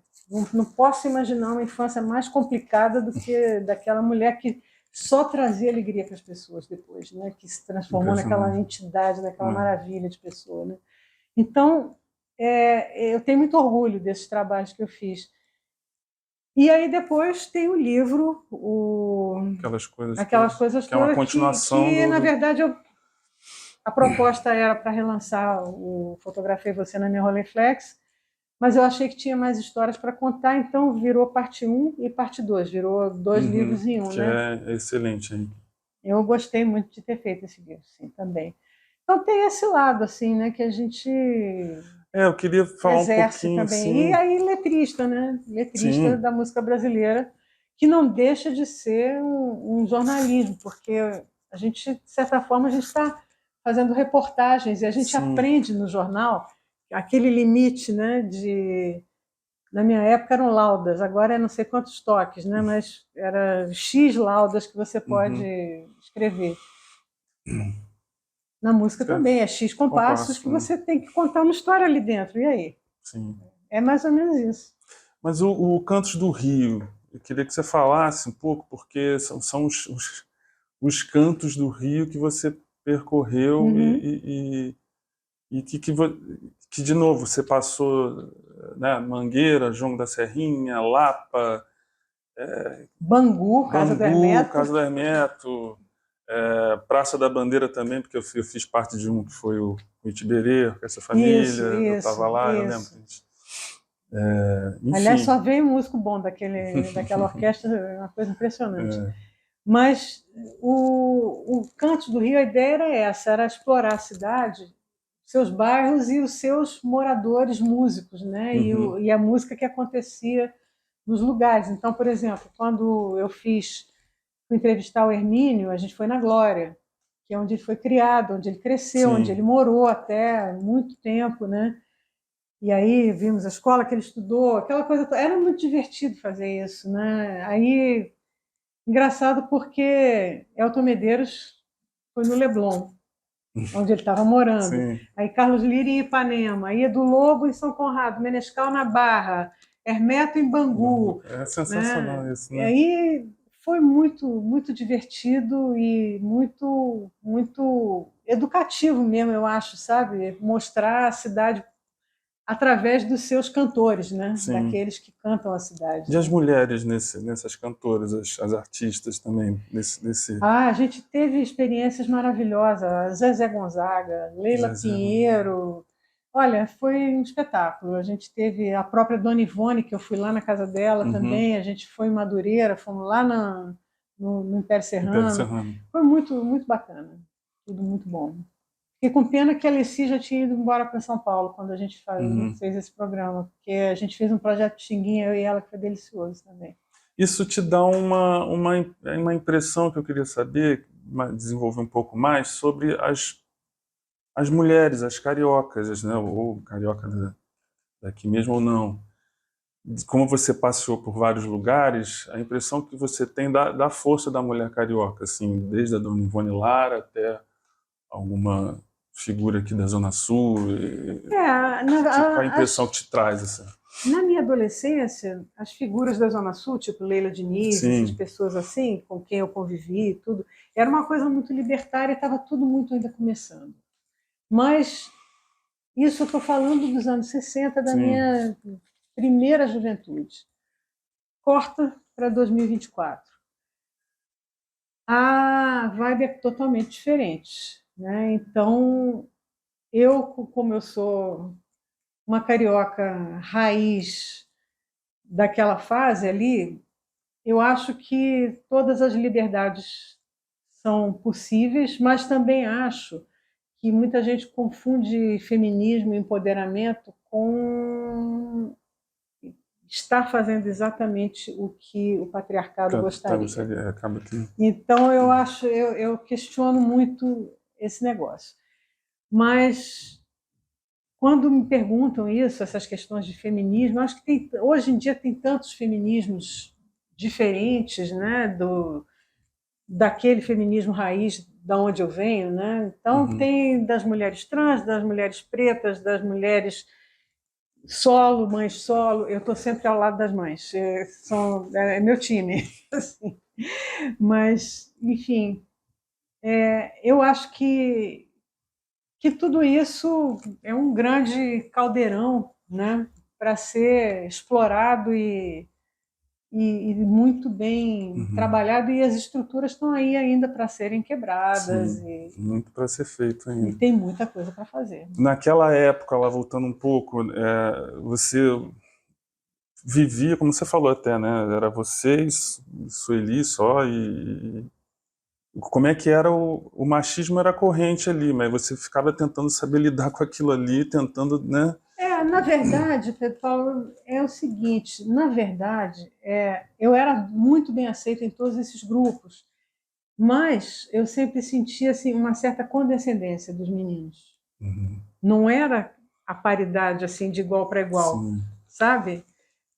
não posso imaginar uma infância mais complicada do que daquela mulher que só trazia alegria para as pessoas depois, né? Que se transformou naquela entidade, naquela maravilha de pessoa. Né? Então, eu tenho muito orgulho desses trabalhos que eu fiz. E aí depois tem o livro, aquelas coisas que é uma continuação que na verdade, a proposta era para relançar o Fotografei Você na minha Rolleiflex, mas eu achei que tinha mais histórias para contar, então virou parte 1 e parte 2, virou 2 livros em um. Que né? É excelente. Hein? Eu gostei muito de ter feito esse livro, sim, também. Então tem esse lado, assim, né, que a gente... eu queria falar um pouquinho também. Assim... E aí letrista, né? Letrista da música brasileira, que não deixa de ser um jornalismo, porque a gente, de certa forma, a gente está fazendo reportagens e a gente aprende no jornal aquele limite, né? Na minha época eram laudas, agora é não sei quantos toques, né? Mas era X laudas que você pode escrever. Na música também, é X compassos que você tem que contar uma história ali dentro. E aí? Sim. É mais ou menos isso. Mas o Cantos do Rio, eu queria que você falasse um pouco, porque são os cantos do Rio que você percorreu e que, de novo, você passou, né, Mangueira, João da Serrinha, Lapa... Bangu, Casa do Hermeto, Praça da Bandeira também, porque eu fiz parte de um que foi o Itiberê, com essa família, eu estava lá, eu lembro. Aliás, só veio músico bom daquela orquestra, é uma coisa impressionante. Mas o Cantos do Rio, a ideia era essa, era explorar a cidade, seus bairros e os seus moradores músicos, né? E a música que acontecia nos lugares. Então, por exemplo, quando eu fui entrevistar o Hermínio, a gente foi na Glória, que é onde ele foi criado, onde ele cresceu, onde ele morou até muito tempo, né? E aí vimos a escola que ele estudou, aquela coisa toda. Era muito divertido fazer isso, né? Aí Engraçado porque Elton Medeiros foi no Leblon, onde ele estava morando. Sim. Aí Carlos Lira em Ipanema, Edu Lobo em São Conrado, Menescal na Barra, Hermeto em Bangu. É sensacional, né? Isso, né? E aí foi muito, muito divertido e muito, muito educativo mesmo, eu acho, sabe? Mostrar a cidade através dos seus cantores, né? Sim. Daqueles que cantam a cidade. E as mulheres nessas cantoras, as artistas também, nesse... A gente teve experiências maravilhosas. Zezé Gonzaga, Leila Pinheiro. Olha, foi um espetáculo. A gente teve a própria Dona Ivone, que eu fui lá na casa dela também. A gente foi em Madureira, fomos lá no Império Serrano. Foi muito, muito bacana. Tudo muito bom. Fiquei com pena que a Alessi já tinha ido embora para São Paulo quando a gente fez esse programa, porque a gente fez um projeto de Xinguinha, eu e ela, que foi delicioso também. Isso te dá uma impressão que eu queria saber, desenvolver um pouco mais, sobre as mulheres, as cariocas, né? Ou carioca daqui mesmo ou não. Como você passou por vários lugares, a impressão que você tem da força da mulher carioca, assim, desde a Dona Ivone Lara até alguma figura aqui da Zona Sul. Qual a impressão que te traz? Assim? Na minha adolescência, as figuras da Zona Sul, tipo Leila Diniz, essas pessoas assim, com quem eu convivi, tudo, era uma coisa muito libertária e estava tudo muito ainda começando. Mas isso eu estou falando dos anos 60, da minha primeira juventude. Corta para 2024. A vibe é totalmente diferente, né? Então, como eu sou uma carioca raiz daquela fase ali, eu acho que todas as liberdades são possíveis, mas também acho que muita gente confunde feminismo e empoderamento com estar fazendo exatamente o que o patriarcado gostaria. Então eu questiono muito esse negócio. Mas quando me perguntam isso, essas questões de feminismo, acho que hoje em dia tem tantos feminismos diferentes, né, daquele feminismo raiz da onde eu venho, né? Então tem das mulheres trans, das mulheres pretas, das mulheres solo, mães solo. Eu estou sempre ao lado das mães, é meu time. Assim. Mas, enfim, eu acho que tudo isso é um grande caldeirão, né, para ser explorado e muito bem trabalhado, e as estruturas estão aí ainda para serem quebradas. Sim, muito para ser feito ainda. E tem muita coisa para fazer. Naquela época, lá voltando um pouco, você vivia, como você falou até, né? Era você e Sueli só, e como é que era o machismo era corrente ali, mas você ficava tentando saber lidar com aquilo ali, tentando, né? Na verdade, Pedro Paulo, é o seguinte, na verdade, eu era muito bem aceita em todos esses grupos, mas eu sempre sentia assim, uma certa condescendência dos meninos. Não era a paridade assim de igual para igual, sabe?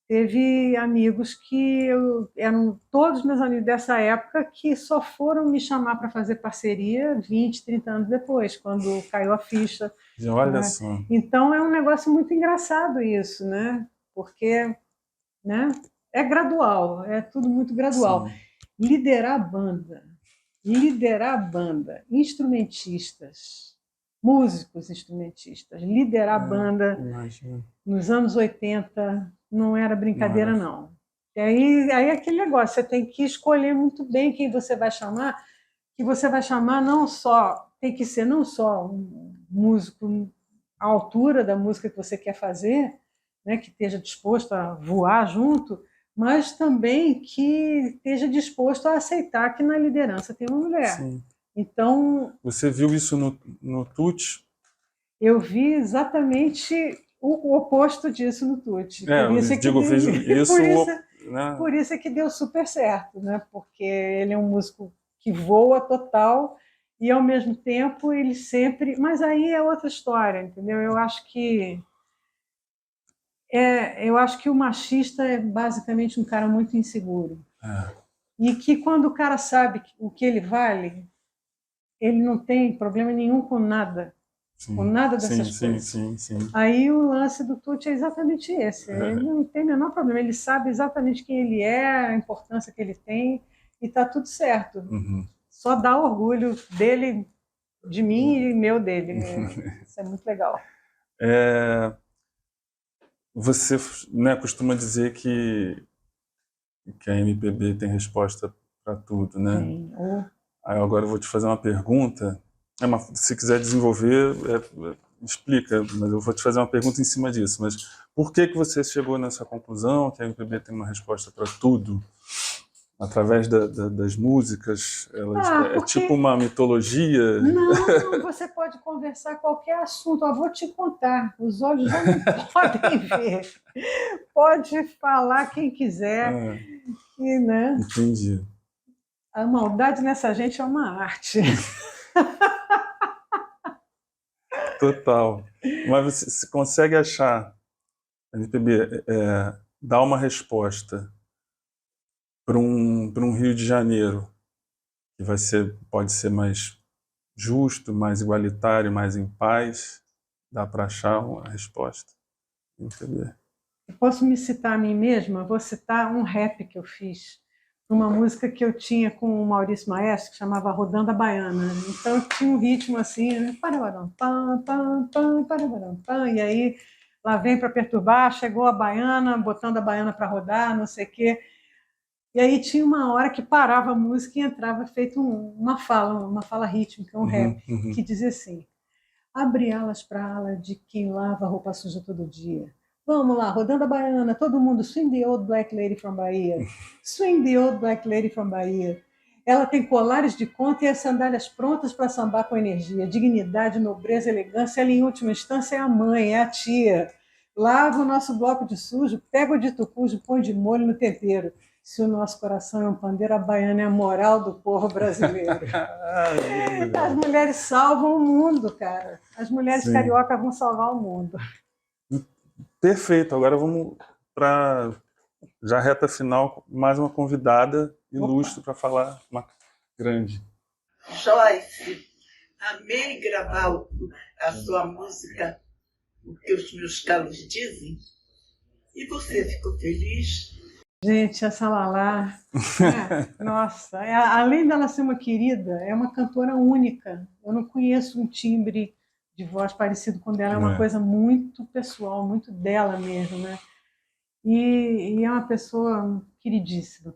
Teve amigos que eram todos meus amigos dessa época que só foram me chamar para fazer parceria 20, 30 anos depois, quando caiu a ficha. Olha só. Então é um negócio muito engraçado isso, né? Porque, né, é gradual, é tudo muito gradual. Sim. Liderar a banda, instrumentistas, músicos instrumentistas, liderar a banda nos anos 80 não era brincadeira, não. E aí é aquele negócio, você tem que escolher muito bem quem você vai chamar, que você vai chamar não só, tem que ser não só um músico à altura da música que você quer fazer, né, que esteja disposto a voar junto, mas também que esteja disposto a aceitar que na liderança tem uma mulher. Sim. Então, você viu isso no Tutti? Eu vi exatamente o oposto disso no Tutti. Por isso é que deu super certo, né? Porque ele é um músico que voa total e, ao mesmo tempo, ele sempre... Mas aí é outra história, entendeu? Eu acho que o machista é basicamente um cara muito inseguro. E que quando o cara sabe o que ele vale, ele não tem problema nenhum com nada. Sim. Com nada dessas coisas. Sim. Aí o lance do Tucci é exatamente esse. Ele não tem o menor problema. Ele sabe exatamente quem ele é, a importância que ele tem, e está tudo certo. Uhum. Só dá orgulho dele, de mim e meu dele. Isso é muito legal. Você, né, costuma dizer que a MPB tem resposta para tudo, né? Sim. Aí agora eu vou te fazer uma pergunta. Se quiser desenvolver, explica, mas eu vou te fazer uma pergunta em cima disso. Mas por que você chegou nessa conclusão que a MPB tem uma resposta para tudo? Através das músicas? É tipo uma mitologia? Não, você pode conversar qualquer assunto. Eu vou te contar. Os olhos já não podem ver. Pode falar quem quiser. E, né? Entendi. A maldade nessa gente é uma arte. Total. Mas você consegue achar, a MPB, dar uma resposta para um Rio de Janeiro que pode ser mais justo, mais igualitário, mais em paz? Dá para achar uma resposta? MPB. Eu posso me citar a mim mesma? Vou citar um rap que eu fiz, uma música que eu tinha com o Maurício Maestro, que chamava Rodando a Baiana. Então tinha um ritmo assim, né? E aí lá vem para perturbar, chegou a baiana, botando a baiana para rodar, não sei o quê. E aí tinha uma hora que parava a música e entrava feito uma fala rítmica, um rap, que dizia assim: abre alas para ala de quem lava roupa suja todo dia. Vamos lá, rodando a baiana, todo mundo, swing the old black lady from Bahia. Swing the old black lady from Bahia. Ela tem colares de conta e as sandálias prontas para sambar com energia. Dignidade, nobreza, elegância, ela em última instância é a mãe, é a tia. Lava o nosso bloco de sujo, pega o de tucujo, põe de molho no tempero. Se o nosso coração é um pandeiro, a baiana é a moral do povo brasileiro. As mulheres salvam o mundo, cara. As mulheres cariocas vão salvar o mundo. Perfeito. Agora vamos para já reta final, mais uma convidada ilustre para falar, uma grande. Joyce, amei gravar a sua música, O que os meus calos dizem. E você ficou feliz? Gente, essa Lalá, nossa, além dela ser uma querida, é uma cantora única. Eu não conheço um timbre de voz parecido com dela, é uma coisa muito pessoal, muito dela mesmo, né? E é uma pessoa queridíssima.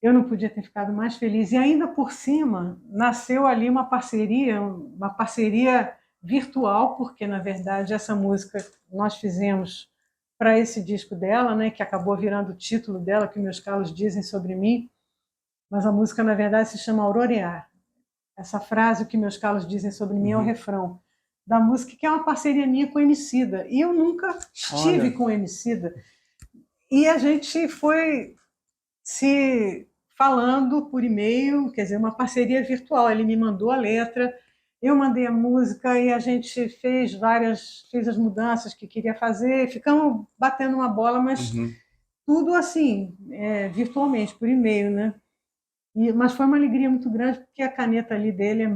Eu não podia ter ficado mais feliz. E ainda por cima, nasceu ali uma parceria virtual, porque, na verdade, essa música nós fizemos para esse disco dela, né, que acabou virando o título dela, que meus calos dizem sobre mim, mas a música, na verdade, se chama Aurorear. Essa frase, o que meus calos dizem sobre mim, é o refrão da música, que é uma parceria minha com o Emicida. E eu nunca estive com o Emicida. E a gente foi se falando por e-mail, quer dizer, uma parceria virtual. Ele me mandou a letra, eu mandei a música e a gente fez as mudanças que queria fazer, ficamos batendo uma bola, mas tudo assim, virtualmente, por e-mail, né? Mas foi uma alegria muito grande, porque a caneta ali dele é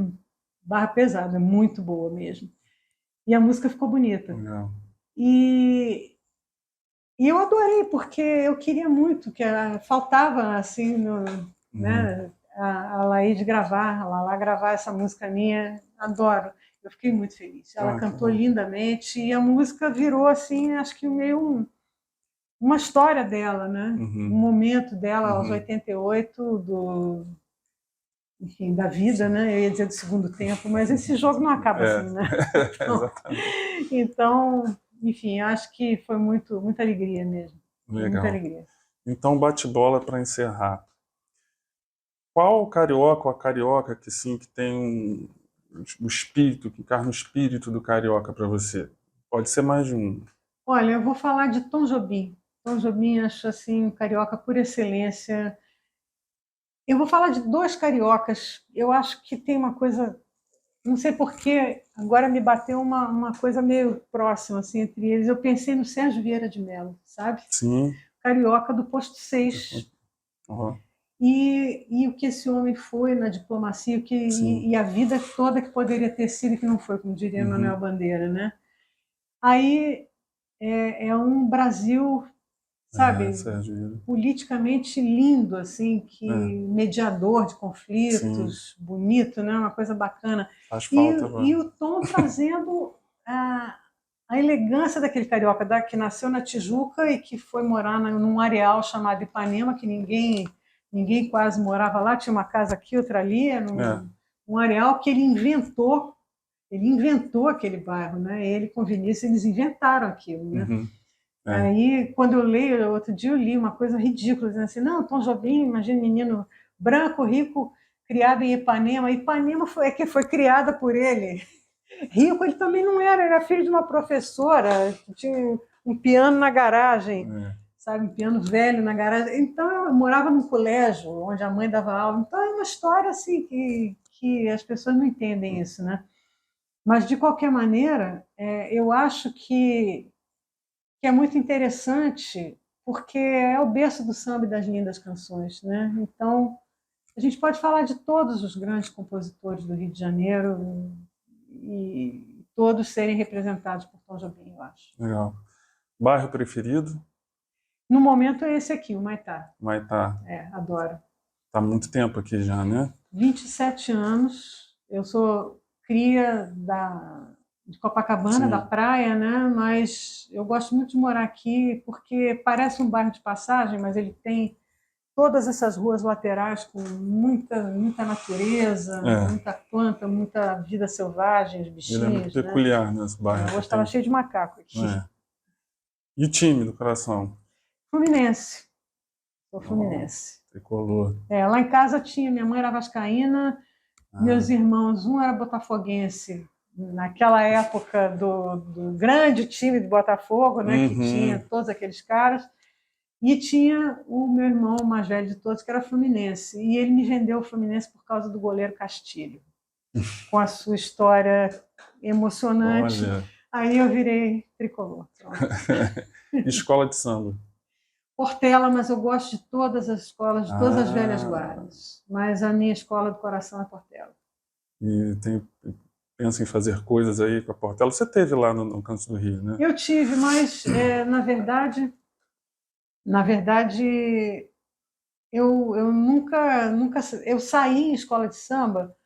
barra pesada, é muito boa mesmo. E a música ficou bonita. Legal. E eu adorei, porque eu queria muito, que faltava assim, né, a Laíde gravar, a Lalá gravar essa música minha, adoro. Eu fiquei muito feliz. Ela cantou lindamente e a música virou assim, acho que meio uma história dela, né? Um momento dela aos 88 enfim, da vida, né? Eu ia dizer do segundo tempo, mas esse jogo não acaba assim, né? Então, enfim, acho que foi muita alegria mesmo. Legal. Muita alegria. Então, bate-bola para encerrar. Qual carioca ou a carioca que tem o espírito, que encarna o espírito do carioca para você? Pode ser mais de um. Olha, eu vou falar de Tom Jobim. Tom Jobim, acho assim, um carioca por excelência. Eu vou falar de dois cariocas. Eu acho que tem uma coisa, não sei porquê, agora me bateu uma coisa meio próxima assim, entre eles. Eu pensei no Sérgio Vieira de Mello, sabe? Sim. Carioca do Posto 6. e o que esse homem foi na diplomacia, e a vida toda que poderia ter sido e que não foi, como diria Manuel Bandeira, né? Aí é um Brasil, sabe, politicamente lindo, assim, que mediador de conflitos, bonito, né? Uma coisa bacana. Faz falta, e o Tom trazendo a elegância daquele carioca que nasceu na Tijuca e que foi morar num areal chamado Ipanema, que ninguém quase morava lá, tinha uma casa aqui, outra ali, era um areal que ele inventou aquele bairro, né? Ele com Vinícius, eles inventaram aquilo, né? Aí, quando eu leio, outro dia eu li uma coisa ridícula, dizendo assim, não, Tom Jobim, imagina, menino branco, rico, criado em Ipanema. Ipanema foi criada por ele. Rico ele também não era filho de uma professora, tinha um piano na garagem, sabe, um piano velho na garagem. Então eu morava num colégio onde a mãe dava aula. Então é uma história assim que as pessoas não entendem isso, né? Mas de qualquer maneira, eu acho que é muito interessante porque é o berço do samba e das lindas canções, né? Então a gente pode falar de todos os grandes compositores do Rio de Janeiro e todos serem representados por Tom Jobim, eu acho. Legal. Bairro preferido? No momento é esse aqui, o Maitá. Maitá. Adoro. Está há muito tempo aqui já, né? 27 anos. Eu sou cria de Copacabana, da praia, né? Mas eu gosto muito de morar aqui porque parece um bairro de passagem, mas ele tem todas essas ruas laterais com muita natureza, muita planta, muita vida selvagem, os bichinhos. Ele é muito peculiar, né, esse bairro. Eu estava cheio de macaco aqui. E o time do coração? Fluminense. Sou fluminense. Tricolor. Lá em casa tinha, minha mãe era vascaína, meus irmãos, um era botafoguense, naquela época do grande time do Botafogo, né, que tinha todos aqueles caras. E tinha o meu irmão, o mais velho de todos, que era fluminense. E ele me vendeu o Fluminense por causa do goleiro Castilho, com a sua história emocionante. Olha. Aí eu virei tricolor. Escola de samba? Portela, mas eu gosto de todas as escolas, de todas as velhas guardas. Mas a minha escola do coração é Portela. E pensa em fazer coisas aí com a Portela? Você teve lá no Canto do Rio, né? Eu tive, mas na verdade, eu nunca eu saí em escola de samba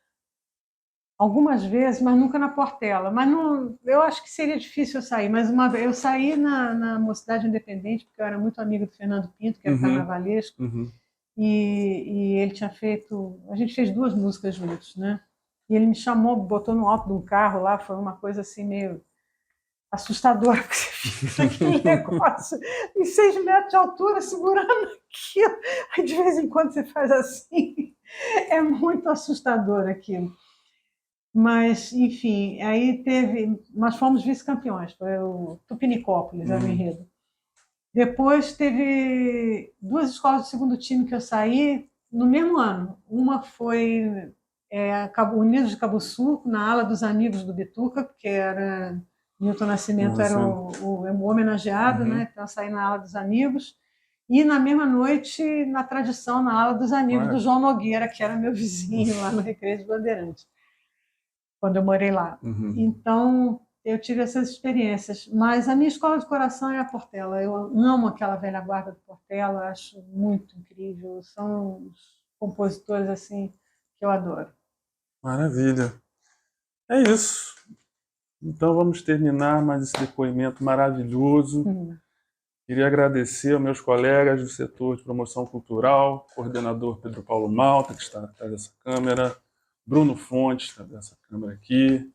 algumas vezes, mas nunca na Portela. Mas não, eu acho que seria difícil eu sair. Mas uma vez eu saí na Mocidade Independente, porque eu era muito amiga do Fernando Pinto, que era carnavalesco, e ele tinha feito. A gente fez 2 músicas juntos, né? E ele me chamou, botou no alto de um carro lá, foi uma coisa assim meio assustadora, porque você fica aquele negócio em 6 metros de altura segurando aquilo. Aí de vez em quando você faz assim. É muito assustador aquilo. Mas, enfim, aí nós fomos vice-campeões, foi o Tupinicópolis, era o enredo. Depois teve 2 escolas de segundo time que eu saí no mesmo ano. Uma foi Unidos de Cabo Sul, na ala dos amigos do Bituca, porque era Milton Nascimento era o homenageado, né? Então eu saí na ala dos amigos. E na mesma noite, na tradição, na ala dos amigos do João Nogueira, que era meu vizinho lá no Recreio dos Bandeirantes, quando eu morei lá. Então, eu tive essas experiências. Mas a minha escola de coração é a Portela. Eu amo aquela velha guarda do Portela, acho muito incrível. São os compositores assim que eu adoro. Maravilha. É isso. Então vamos terminar mais esse depoimento maravilhoso. Queria agradecer aos meus colegas do setor de promoção cultural, coordenador Pedro Paulo Malta, que está atrás dessa câmera, Bruno Fontes, está dessa câmera aqui.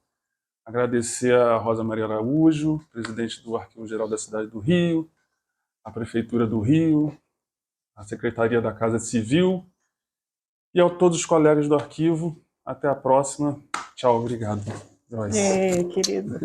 Agradecer a Rosa Maria Araújo, presidente do Arquivo Geral da Cidade do Rio, a Prefeitura do Rio, a Secretaria da Casa Civil e a todos os colegas do arquivo. Até a próxima. Tchau, obrigado. Joyce. Querido.